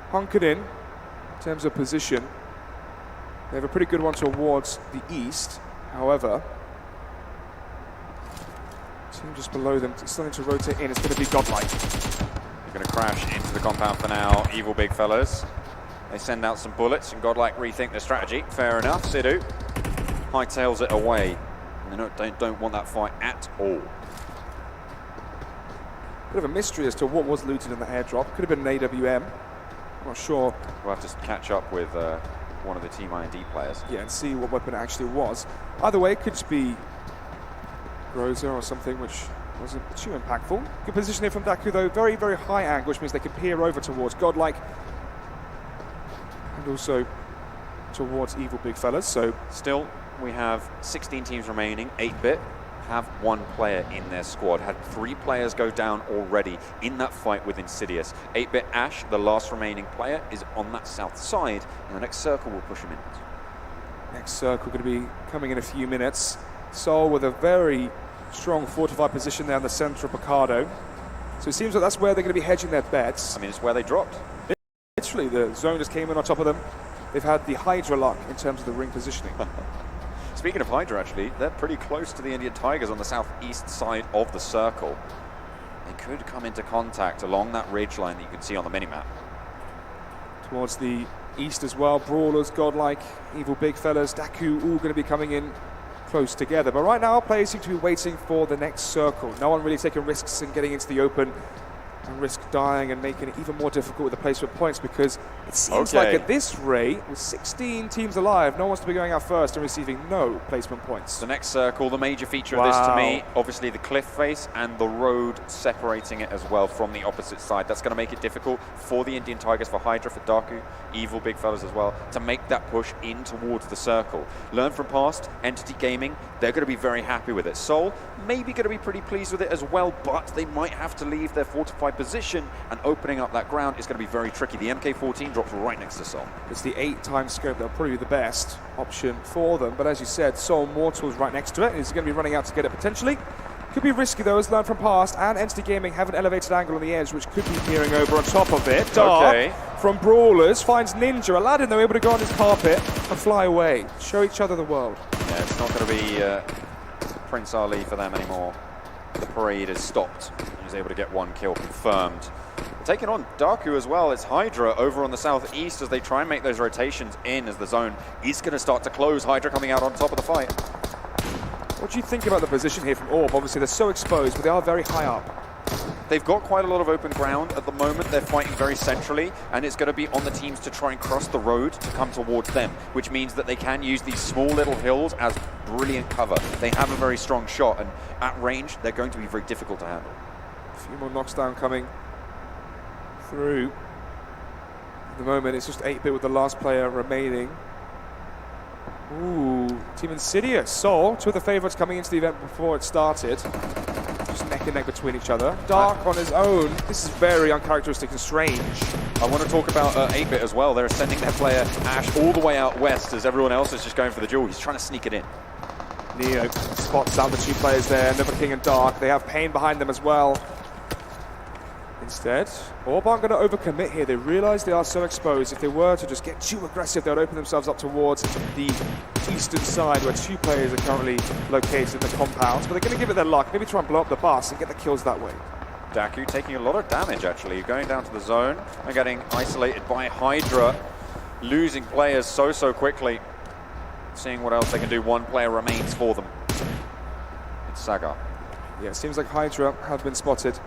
hunkered in terms of position. They have a pretty good one towards the east, however. Team just below them, starting to rotate in. It's going to be Godlike. They're going to crash into the compound for now, Evil big fellas. They send out some bullets, and Godlike rethink their strategy. Fair enough, Sidhu hightails it away. And they don't want that fight at all. Bit of a mystery as to what was looted in the airdrop. Could have been an AWM. I'm not sure. We'll have to catch up with one of the Team IND players. Yeah, and see what weapon it actually was. Either way, it could just be Groza or something which wasn't too impactful. Good position here from Daku though. Very, very high angle, which means they can peer over towards Godlike. And also towards Evil big fellas. So still, we have 16 teams remaining. 8-bit have 1 player in their squad. Had 3 players go down already in that fight with Insidious. 8-bit Ash, the last remaining player, is on that south side, and the next circle will push him in. Next circle going to be coming in a few minutes. Seoul with a very strong fortified position there in the center of Picardo. So it seems like that's where they're going to be hedging their bets. I mean, it's where they dropped. Literally, the zone just came in on top of them. They've had the Hydra luck in terms of the ring positioning. Speaking of Hydra, actually, they're pretty close to the Indian Tigers on the southeast side of the circle. They could come into contact along that ridge line that you can see on the minimap. Towards the east as well, Brawlers, Godlike, Evil big fellas, Daku, all going to be coming in close together. But right now, players seem to be waiting for the next circle. No one really taking risks and getting into the open. and risk dying and making it even more difficult with the placement points, because it seems like at this rate, with 16 teams alive, no one's to be going out first and receiving no placement points. The next circle, the major feature of this to me, obviously the cliff face and the road separating it as well from the opposite side. That's going to make it difficult for the Indian Tigers, for Hydra, for Daku, Evil big fellas as well, to make that push in towards the circle. Learn from past, Entity Gaming, they're going to be very happy with it. Seoul, maybe going to be pretty pleased with it as well, but they might have to leave their fortified position, and opening up that ground is going to be very tricky. The MK14 drops right next to Seoul. It's the 8-time scope that'll probably be the best option for them, but as you said, Seoul Mortal's right next to it. He's going to be running out to get it potentially. Could be risky though, as Learn from Past and Entity Gaming have an elevated angle on the edge, which could be peering over on top of it. Dark from Brawlers finds Ninja. Aladdin, though, able to go on his carpet and fly away. Show each other the world. Yeah, it's not going to be Prince Ali for them anymore. The parade is stopped. He's able to get one kill confirmed. Taking on Daku as well. It's Hydra over on the southeast as they try and make those rotations in, as the zone is going to start to close. Hydra coming out on top of the fight. What do you think about the position here from Orb? Obviously, they're so exposed, but they are very high up. They've got quite a lot of open ground at the moment. They're fighting very centrally, and it's going to be on the teams to try and cross the road to come towards them, which means that they can use these small little hills as brilliant cover. They have a very strong shot, and at range, they're going to be very difficult to handle. A few more knocks down coming through. At the moment, it's just 8-bit with the last player remaining. Ooh, Team Insidious. Seoul, two of the favorites coming into the event before it started. Just neck and neck between each other. Dark on his own. This is very uncharacteristic and strange. I want to talk about 8-bit as well. They're sending their player Ash all the way out west as everyone else is just going for the duel. He's trying to sneak it in. Neo spots out the two players there, Never King and Dark. They have Pain behind them as well. Instead, Orb aren't going to overcommit here. They realize they are so exposed. If they were to just get too aggressive, they would open themselves up towards the eastern side where two players are currently located in the compounds. But they're going to give it their luck. Maybe try and blow up the bus and get the kills that way. Daku taking a lot of damage, actually. Going down to the zone and getting isolated by Hydra. Losing players so quickly. Seeing what else they can do. One player remains for them. It's Saga. Yeah, it seems like Hydra have been spotted.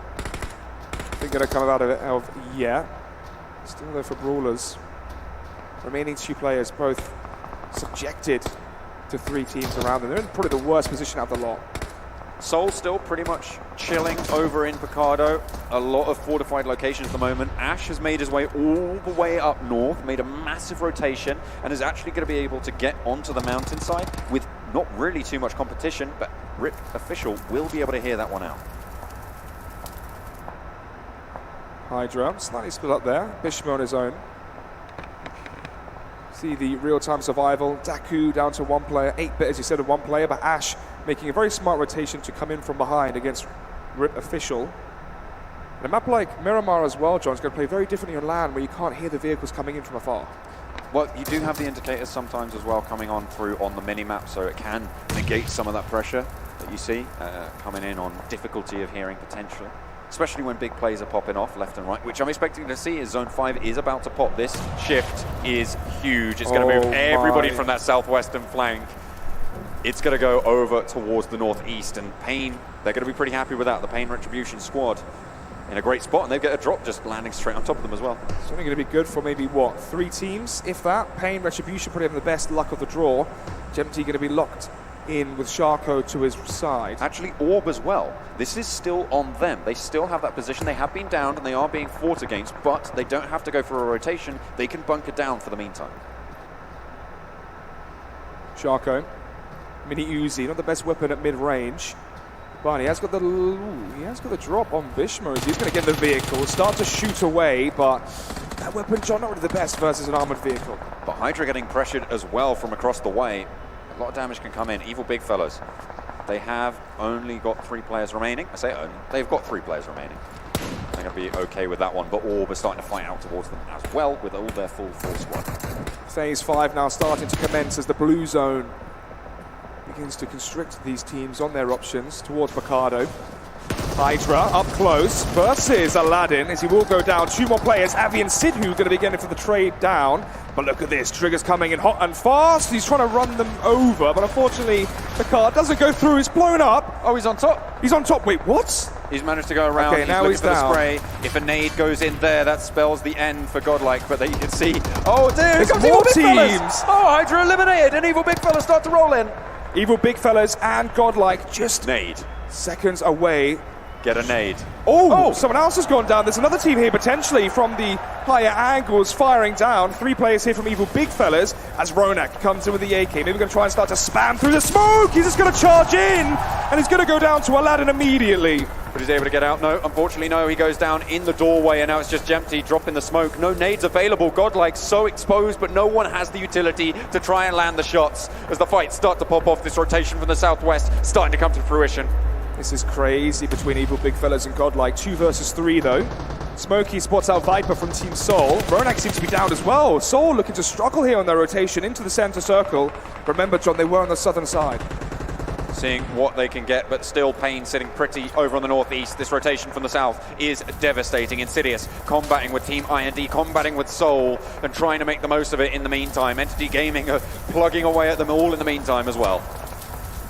They're going to come out of it. Yeah. Still there for Brawlers. Remaining two players, both subjected to 3 teams around them. They're in probably the worst position out of the lot. Seoul still pretty much chilling over in Picado. A lot of fortified locations at the moment. Ash has made his way all the way up north, made a massive rotation, and is actually going to be able to get onto the mountainside with not really too much competition, but Rip Official will be able to hear that one out. Hydra, slightly split up there. Bishmo on his own. See the real-time survival. Daku down to 1 player. 8-bit, as you said, of 1 player, but Ash making a very smart rotation to come in from behind against Rip Official. And a map like Miramar as well, John, is going to play very differently on land, where you can't hear the vehicles coming in from afar. Well, you do have the indicators sometimes as well coming on through on the mini-map, so it can negate some of that pressure that you see coming in on difficulty of hearing potentially. Especially when big plays are popping off left and right, which I'm expecting to see as Zone 5 is about to pop. This shift is huge. It's going to move everybody from that southwestern flank. It's going to go over towards the northeast, and Pain, they're going to be pretty happy with that. The Pain Retribution squad in a great spot, and they get a drop just landing straight on top of them as well. It's only going to be good for maybe, what, 3 teams, if that? Pain Retribution probably having the best luck of the draw. Gemty going to be locked in with Sharko to his side. Actually, Orb as well. This is still on them. They still have that position. They have been downed and they are being fought against, but they don't have to go for a rotation. They can bunker down for the meantime. Sharko, Mini Uzi, not the best weapon at mid-range, but he has got the drop on Bishmo. He's going to get in the vehicle, start to shoot away, but that weapon, John, not really the best versus an armored vehicle. But Hydra getting pressured as well from across the way. A lot of damage can come in. Evil big fellas. They have only got 3 players remaining. I say only. They've got 3 players remaining. They're going to be okay with that one. But Orb is starting to fight out towards them as well with all their full squad. Phase 5 now starting to commence as the blue zone begins to constrict these teams on their options towards Picado. Hydra up close versus Aladdin as he will go down. 2 more players, Avi and Sidhu, going to be getting for the trade down. But look at this, Trigger's coming in hot and fast. He's trying to run them over, but unfortunately the car doesn't go through. It's blown up. Oh, he's on top. He's on top. Wait, what? He's managed to go around. Okay, now looking he's for the down. spray. If a nade goes in there, that spells the end for Godlike. But you can see, oh dear, here There's comes more Evil Big Fellas. teams. Oh, Hydra eliminated, and Evil Big Fellas start to roll in. Evil Big Fellas and Godlike just Nade. seconds away. Get a nade. Oh, someone else has gone down. There's another team here potentially from the higher angles firing down. 3 players here from Evil Big Fellas as Ronak comes in with the AK. Maybe we're going to try and start to spam through the smoke. He's just going to charge in, and he's going to go down to Aladdin immediately. But he's able to get out. No, unfortunately, no. He goes down in the doorway, and now it's just Jempty dropping the smoke. No nades available. Godlike so exposed, but no one has the utility to try and land the shots as the fights start to pop off. This rotation from the southwest starting to come to fruition. This is crazy between Evil Big Fellas and Godlike. 2 versus 3 though. Smokey spots out Viper from Team Soul. Ronak seems to be down as well. Soul looking to struggle here on their rotation into the center circle. Remember, John, they were on the southern side. Seeing what they can get, but still Pain sitting pretty over on the northeast. This rotation from the south is devastating. Insidious combating with Team IND, combating with Soul, and trying to make the most of it in the meantime. Entity Gaming are plugging away at them all in the meantime as well.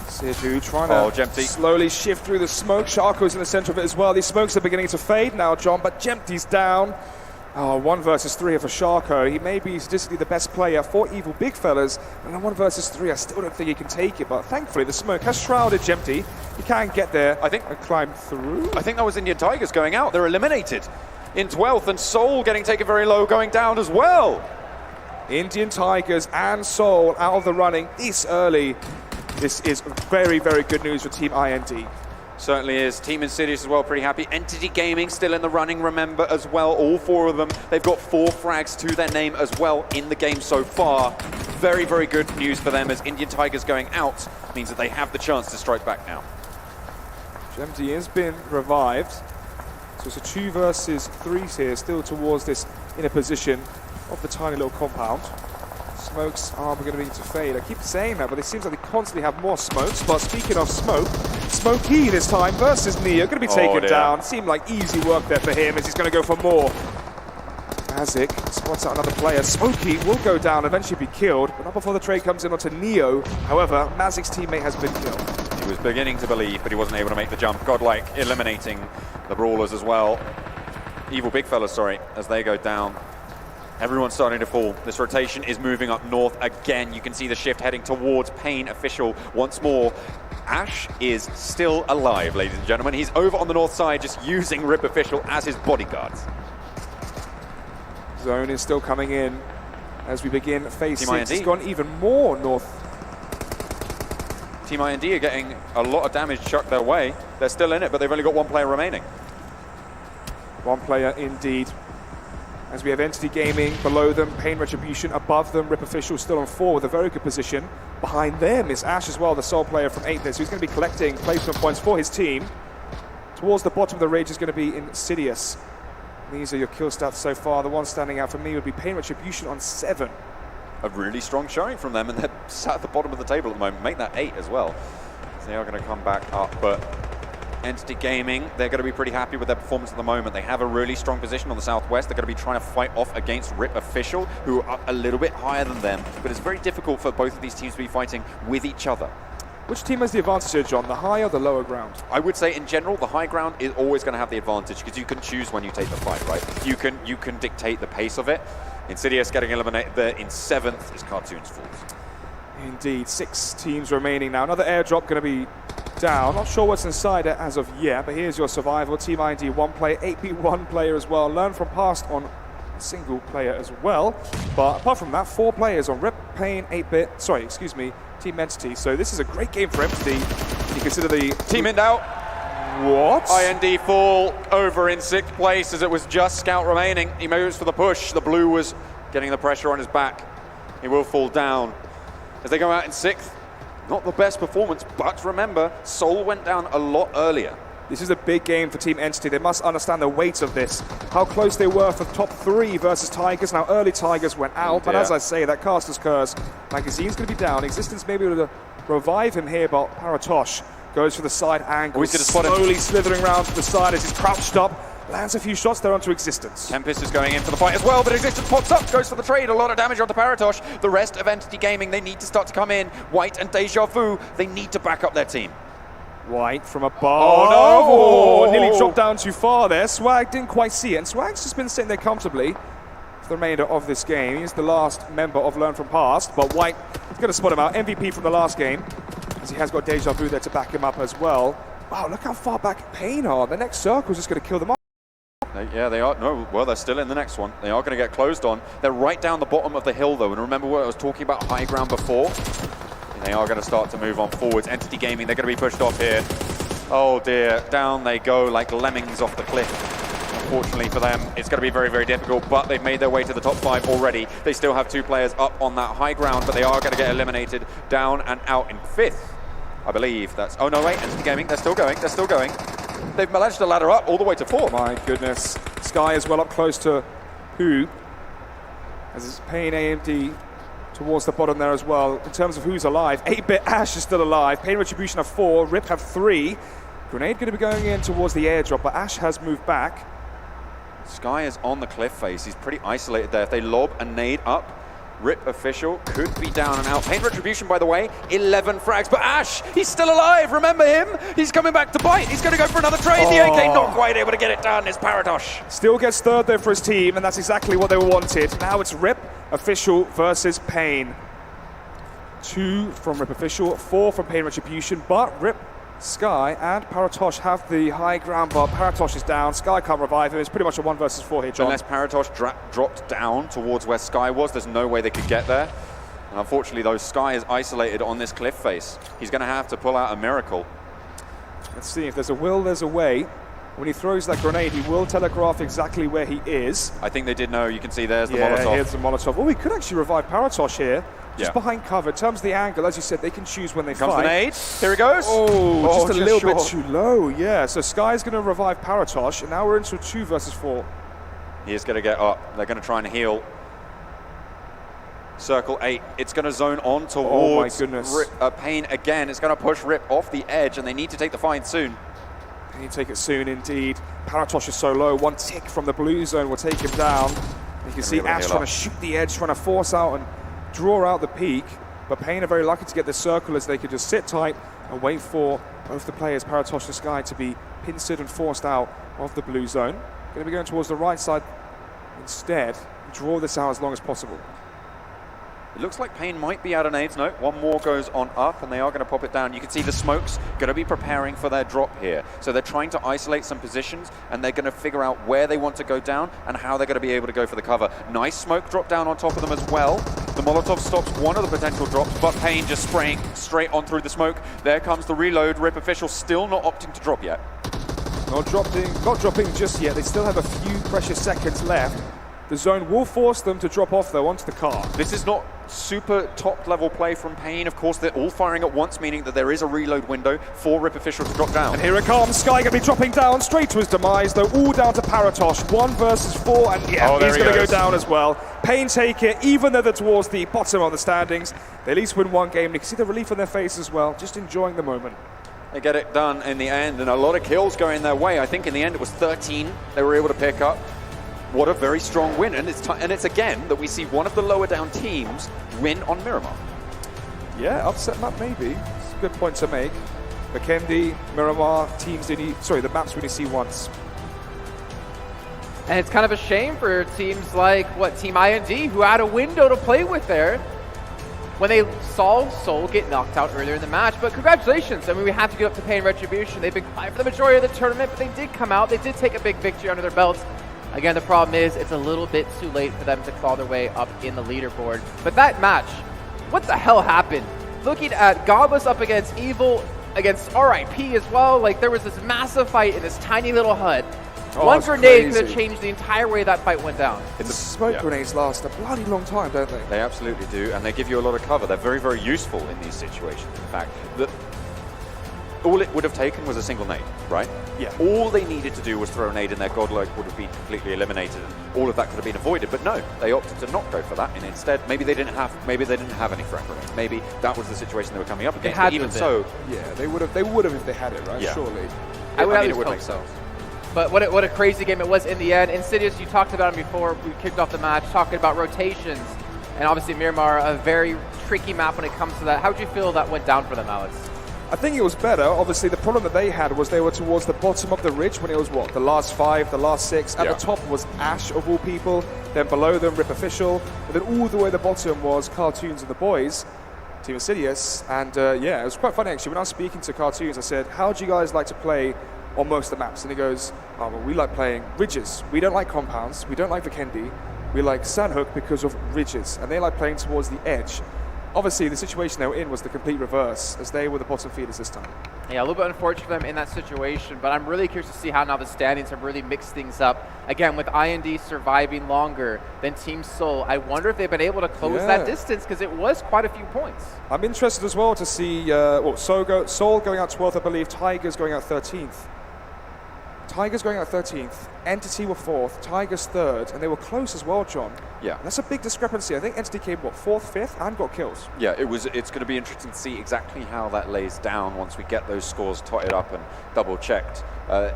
Seju trying to slowly shift through the smoke. Sharko's in the center of it as well. These smokes are beginning to fade now, John, but Jempty's down. Oh, 1 versus 3 for Sharko. He may be statistically the best player for Evil Big Fellas, and on 1 versus 3, I still don't think he can take it, but thankfully the smoke has shrouded Jempty. He can't get there, I think, and climb through. I think that was Indian Tigers going out. They're eliminated in 12th, and Soul getting taken very low, going down as well. Indian Tigers and Soul out of the running this early. This is very, very good news for Team IND. Certainly is. Team Insidious as well, pretty happy. Entity Gaming still in the running, remember, as well. All 4 of them. They've got 4 frags to their name as well in the game so far. Very, very good news for them as Indian Tigers going out means that they have the chance to strike back now. Jempty has been revived. So it's a 2 versus 3 here, still towards this inner position of the tiny little compound. Smokes are going to need to fade. I keep saying that, but it seems like they constantly have more smokes. But speaking of smoke, Smokey this time versus Neo, going to be taken down. Seemed like easy work there for him as he's going to go for more. Mazik spots out another player. Smokey will go down, eventually be killed, but not before the trade comes in onto Neo. However, Mazik's teammate has been killed. He was beginning to believe, but he wasn't able to make the jump. Godlike eliminating the Brawlers as well. Evil Big Fellas, sorry, as they go down. Everyone's starting to fall. This rotation is moving up north again. You can see the shift heading towards Pain Official once more. Ash is still alive, ladies and gentlemen. He's over on the north side, just using Rip Official as his bodyguards. Zone is still coming in as we begin phase Team 6. IND. It's gone even more north. Team IND are getting a lot of damage chucked their way. They're still in it, but they've only got 1 player remaining. 1 player indeed. As we have Entity Gaming below them, Pain Retribution above them, Rip Official still on 4 with a very good position. Behind them is Ash as well, the sole player from 8 there, so he's going to be collecting placement points for his team. Towards the bottom of the rage is going to be Insidious. These are your kill stats so far. The one standing out for me would be Pain Retribution on 7. A really strong showing from them, and they're sat at the bottom of the table at the moment. Make that 8 as well. So they are going to come back up, but Entity Gaming, they're going to be pretty happy with their performance at the moment. They have a really strong position on the southwest. They're going to be trying to fight off against Rip Official, who are a little bit higher than them, but it's very difficult for both of these teams to be fighting with each other. Which team has the advantage here, John? The high or the lower ground? I would say in general, the high ground is always going to have the advantage because you can choose when you take the fight, right? You can dictate the pace of it. Insidious getting eliminated there in 7th is Cartoons falls. Indeed, 6 teams remaining now. Another airdrop going to be down. Not sure what's inside it as of yet, but here's your survival. Team ID 1 player, 8v1 player as well. Learn from past on single player as well. But apart from that, 4 players on Rip, Pain, 8-bit, sorry, excuse me, Team Entity. So this is a great game for Entity. You consider the Team Ind out. What? IND fall over in 6th place as it was just Scout remaining. He moves for the push. The blue was getting the pressure on his back. He will fall down. As they go out in 6th, not the best performance, but remember, Soul went down a lot earlier. This is a big game for Team Entity. They must understand the weight of this. How close they were for top 3 versus Tigers. Now, early Tigers went out, but as I say, that Caster's Curse magazine's going to be down. Existence may be able to revive him here, but Paratosh goes for the side angle. He's going to spot him. Slowly slithering around to the side as he's crouched up. Lands a few shots there onto Existence. Tempest is going in for the fight as well, but Existence pops up, goes for the trade. A lot of damage onto Paratosh. The rest of Entity Gaming, they need to start to come in. White and Deja Vu, they need to back up their team. White from above. Oh, no! Nearly dropped down too far there. Swag didn't quite see it, and Swag's just been sitting there comfortably for the remainder of this game. He's the last member of Learn From Past, but White is going to spot him out. MVP from the last game, as he has got Deja Vu there to back him up as well. Wow, look how far back Pain are. The next circle is just going to kill them up. Yeah, they are. No, well, they're still in the next one. They are going to get closed on. They're right down the bottom of the hill, though. And remember what I was talking about high ground before? And they are going to start to move on forwards. Entity Gaming, they're going to be pushed off here. Oh, dear. Down they go like lemmings off the cliff. Unfortunately for them, it's going to be very, very difficult, but they've made their way to the top 5 already. They still have 2 players up on that high ground, but they are going to get eliminated down and out in 5th. I believe that's... Oh, no, wait. Entity Gaming, they're still going. They're still going. They've managed to ladder up all the way to 4th. My goodness. Sky is well up close to who, as it's Pain AMD towards the bottom there as well. In terms of who's alive, 8-bit Ash is still alive. Pain Retribution have 4, Rip have 3. Grenade going to be going in towards the airdrop, but Ash has moved back. Sky is on the cliff face. He's pretty isolated there. If they lob a nade up, Rip Official could be down and out. Pain Retribution, by the way, 11 frags. But Ash, he's still alive. Remember him? He's coming back to bite. He's going to go for another trade. The AK not quite able to get it done. It's Paratosh. Still gets third there for his team, and that's exactly what they wanted. Now it's Rip Official versus Pain. 2 from Rip Official, 4 from Pain Retribution, but Rip, Sky, and Paratosh have the high ground, but Paratosh is down. Sky can't revive him. It's pretty much a 1 versus 4 here, John. Unless Paratosh dropped down towards where Sky was, there's no way they could get there. And unfortunately, though, Sky is isolated on this cliff face. He's going to have to pull out a miracle. Let's see, if there's a will, there's a way. When he throws that grenade, he will telegraph exactly where he is. I think they did know. You can see there's the Molotov. Yeah, here's the Molotov. Oh, he could actually revive Paratosh here. Just Yeah. behind cover. In terms of the angle, as you said, they can choose when they Comes fight. the nade. Here he goes. Oh, just a little short. bit too low. Yeah, so Sky's going to revive Paratosh, and now we're into a 2 versus 4. He is going to get up. They're going to try and heal. Circle 8. It's going to zone on towards Pain again. It's going to push Rip off the edge, and they need to take the find soon. They need to take it soon, indeed. Paratosh is so low. 1 tick from the blue zone will take him down. You can see Ash trying to shoot the edge, trying to force out and draw out the peak. But Pain are very lucky to get the circle, as they could just sit tight and wait for both the players, Paratosh and Sky, to be pincered and forced out of the blue zone. Going to be going towards the right side instead. Draw this out as long as possible. It looks like Pain might be out of nades. No, 1 more goes on up, and they are going to pop it down. You can see the smokes going to be preparing for their drop here. So they're trying to isolate some positions, and they're going to figure out where they want to go down and how they're going to be able to go for the cover. Nice smoke drop down on top of them as well. The Molotov stops one of the potential drops, but Pain just spraying straight on through the smoke. There comes the reload. Rip Official still not opting to drop yet. Not dropping just yet. They still have a few precious seconds left. The zone will force them to drop off, though, onto the car. This is not super top-level play from Pain. Of course, they're all firing at once, meaning that there is a reload window for Rip Official to drop down. And here it comes. Sky going to be dropping down straight to his demise, though, all down to Paratosh. 1 versus 4, and he's going to go down as well. Pain take it, even though they're towards the bottom of the standings. They at least win 1 game. You can see the relief on their face as well, just enjoying the moment. They get it done in the end, and a lot of kills going their way. I think in the end it was 13 they were able to pick up. What a very strong win, and it's again that we see one of the lower down teams win on Miramar. Yeah, upset map maybe. It's a good point to make. Makendi, Miramar, teams the maps we only see once. And it's kind of a shame for teams like, Team IND, who had a window to play with there when they saw Soul get knocked out earlier in the match. But congratulations. I mean, we have to give up to Pain Retribution. They've been quiet for the majority of the tournament, but they did come out. They did take a big victory under their belts. Again, the problem is it's a little bit too late for them to claw their way up in the leaderboard. But that match, what the hell happened? Looking at Godless up against Evil, against RIP as well, like there was this massive fight in this tiny little hut. One grenade could have changed the entire way that fight went down. The smoke grenades last a bloody long time, don't they? They absolutely do, and they give you a lot of cover. They're very, very useful in these situations, in fact. All it would have taken was a single nade, right? Yeah. All they needed to do was throw a nade and their godlike would have been completely eliminated, and all of that could have been avoided. But no, they opted to not go for that, and instead, maybe they didn't have any frag grenades. Maybe that was the situation they were coming up against. But even so, yeah, they would have if they had it, right? Yeah. Surely. I mean, it would make sense. But what a crazy game it was in the end. Insidious, you talked about him before we kicked off the match, talking about rotations, and obviously Miramar, a very tricky map when it comes to that. How did you feel that went down for them, Alex? I think it was better. Obviously, the problem that they had was they were towards the bottom of the ridge when it was, what, the last 5, the last 6. At the top was Ash, of all people. Then below them, Rip Official. And then all the way at the bottom was Cartoons and the boys, Team Insidious. And yeah, it was quite funny, actually. When I was speaking to Cartoons, I said, how do you guys like to play on most of the maps? And he goes, oh, well, we like playing ridges. We don't like compounds. We don't like Vikendi. We like Sandhook because of ridges. And they like playing towards the edge. Obviously, the situation they were in was the complete reverse, as they were the bottom feeders this time. Yeah, a little bit unfortunate for them in that situation, but I'm really curious to see how now the standings have really mixed things up. Again, with IND surviving longer than Team Seoul, I wonder if they've been able to close that distance, because it was quite a few points. I'm interested as well to see Seoul going out 12th, I believe. Tigers going out 13th. Tigers going out 13th, Entity were 4th, Tigers 3rd, and they were close as well, John. Yeah. And that's a big discrepancy. I think Entity came, what, 4th, 5th, and got kills. Yeah, it's going to be interesting to see exactly how that lays down once we get those scores totted up and double-checked.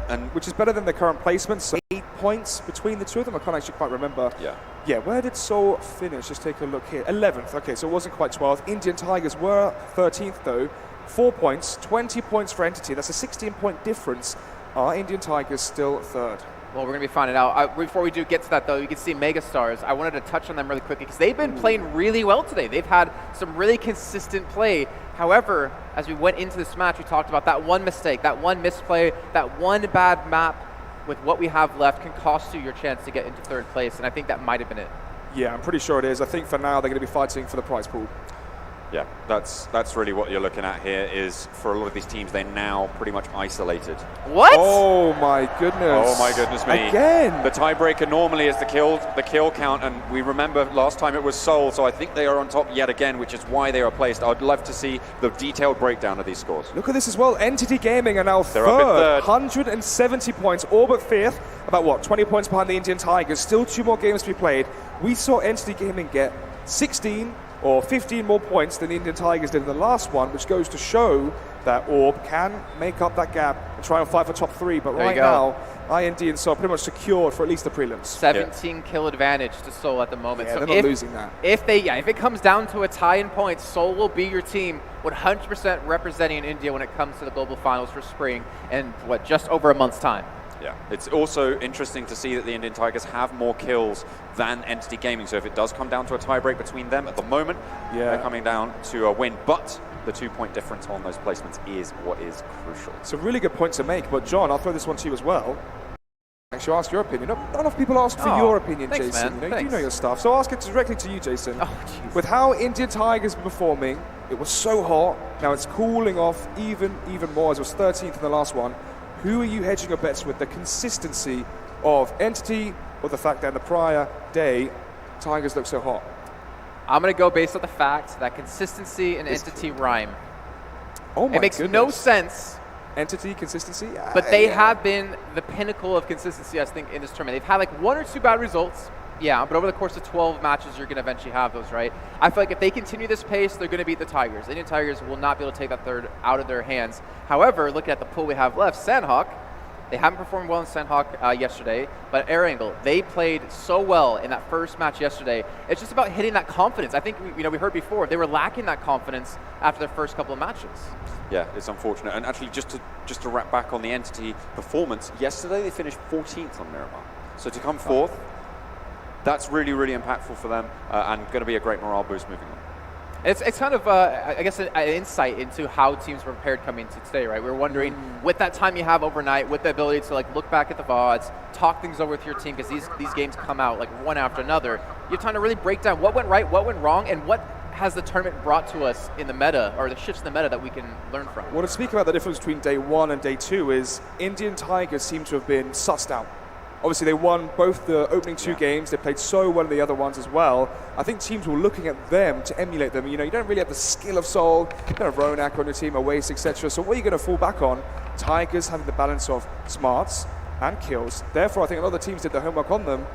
And which is better than the current placement, so 8 points between the two of them. I can't actually quite remember. Yeah. Yeah, where did Seoul finish? Just take a look here. 11th, okay, so it wasn't quite 12th. Indian Tigers were 13th, though. 4 points, 20 points for Entity. That's a 16-point difference. Are Indian Tigers still 3rd? Well, we're going to be finding out. Before we do get to that, though, you can see Megastars. I wanted to touch on them really quickly because they've been playing really well today. They've had some really consistent play. However, as we went into this match, we talked about that one mistake, that one misplay, that one bad map with what we have left can cost you your chance to get into 3rd place, and I think that might have been it. Yeah, I'm pretty sure it is. I think for now they're going to be fighting for the prize pool. Yeah, that's really what you're looking at here is for a lot of these teams, they're now pretty much isolated. What? Oh my goodness. Oh my goodness me. Again. The tiebreaker normally is the kill count, and we remember last time it was Seoul, so I think they are on top yet again, which is why they are placed. I'd love to see the detailed breakdown of these scores. Look at this as well. Entity Gaming are now They're up in 3rd. 170 points, all but 5th. About what, 20 points behind the Indian Tigers. Still 2 more games to be played. We saw Entity Gaming get 16 or 15 more points than the Indian Tigers did in the last one, which goes to show that Orb can make up that gap and try and fight for top 3. But right now, IND and Seoul pretty much secured for at least the prelims. 17 kill advantage to Seoul at the moment. Yeah, so they're not losing that. If it comes down to a tie in points, Seoul will be your team 100% representing India when it comes to the global finals for spring in, just over a month's time. Yeah, it's also interesting to see that the Indian Tigers have more kills than Entity Gaming. So if it does come down to a tiebreak between them at the moment, they're coming down to a win. But the 2-point difference on those placements is what is crucial. It's a really good point to make. But John, I'll throw this one to you as well. Actually, ask your opinion. Not enough people ask for your opinion, thanks, Jason. Man. You know your stuff. So I'll ask it directly to you, Jason. With how Indian Tigers are performing, it was so hot. Now it's cooling off even more, as it was 13th in the last one. Who are you hedging your bets with? The consistency of Entity or the fact that in the prior day, Tigers look so hot? I'm going to go based on the fact that consistency and Entity rhyme. Oh my It makes goodness. no sense. Entity, consistency? But they have been the pinnacle of consistency, I think, in this tournament. They've had like 1 or 2 bad results. Yeah, but over the course of 12 matches, you're going to eventually have those, right? I feel like if they continue this pace, they're going to beat the Tigers. The Indian Tigers will not be able to take that 3rd out of their hands. However, looking at the pool we have left, Sandhawk, they haven't performed well in Sandhawk yesterday, but Air Angle, they played so well in that first match yesterday. It's just about hitting that confidence. I think we heard before, they were lacking that confidence after their first couple of matches. Yeah, it's unfortunate. And actually, just to wrap back on the Entity performance, yesterday they finished 14th on Miramar. So to come 4th, that's really, really impactful for them and going to be a great morale boost moving on. It's kind of, I guess, an insight into how teams were prepared coming into today, right? We were wondering, with that time you have overnight, with the ability to look back at the VODs, talk things over with your team, because these games come out one after another. You have time to really break down what went right, what went wrong, and what has the tournament brought to us in the meta, or the shifts in the meta that we can learn from. Well, to speak about the difference between day 1 and day 2 is Indian Tigers seem to have been sussed out. Obviously, they won both the opening 2 games. They played so well in the other ones as well. I think teams were looking at them to emulate them. You don't really have the skill of Seoul. You don't have Ronak on your team, Oasis, etc. So what are you going to fall back on? Tigers having the balance of smarts and kills. Therefore, I think a lot of the teams did their homework on them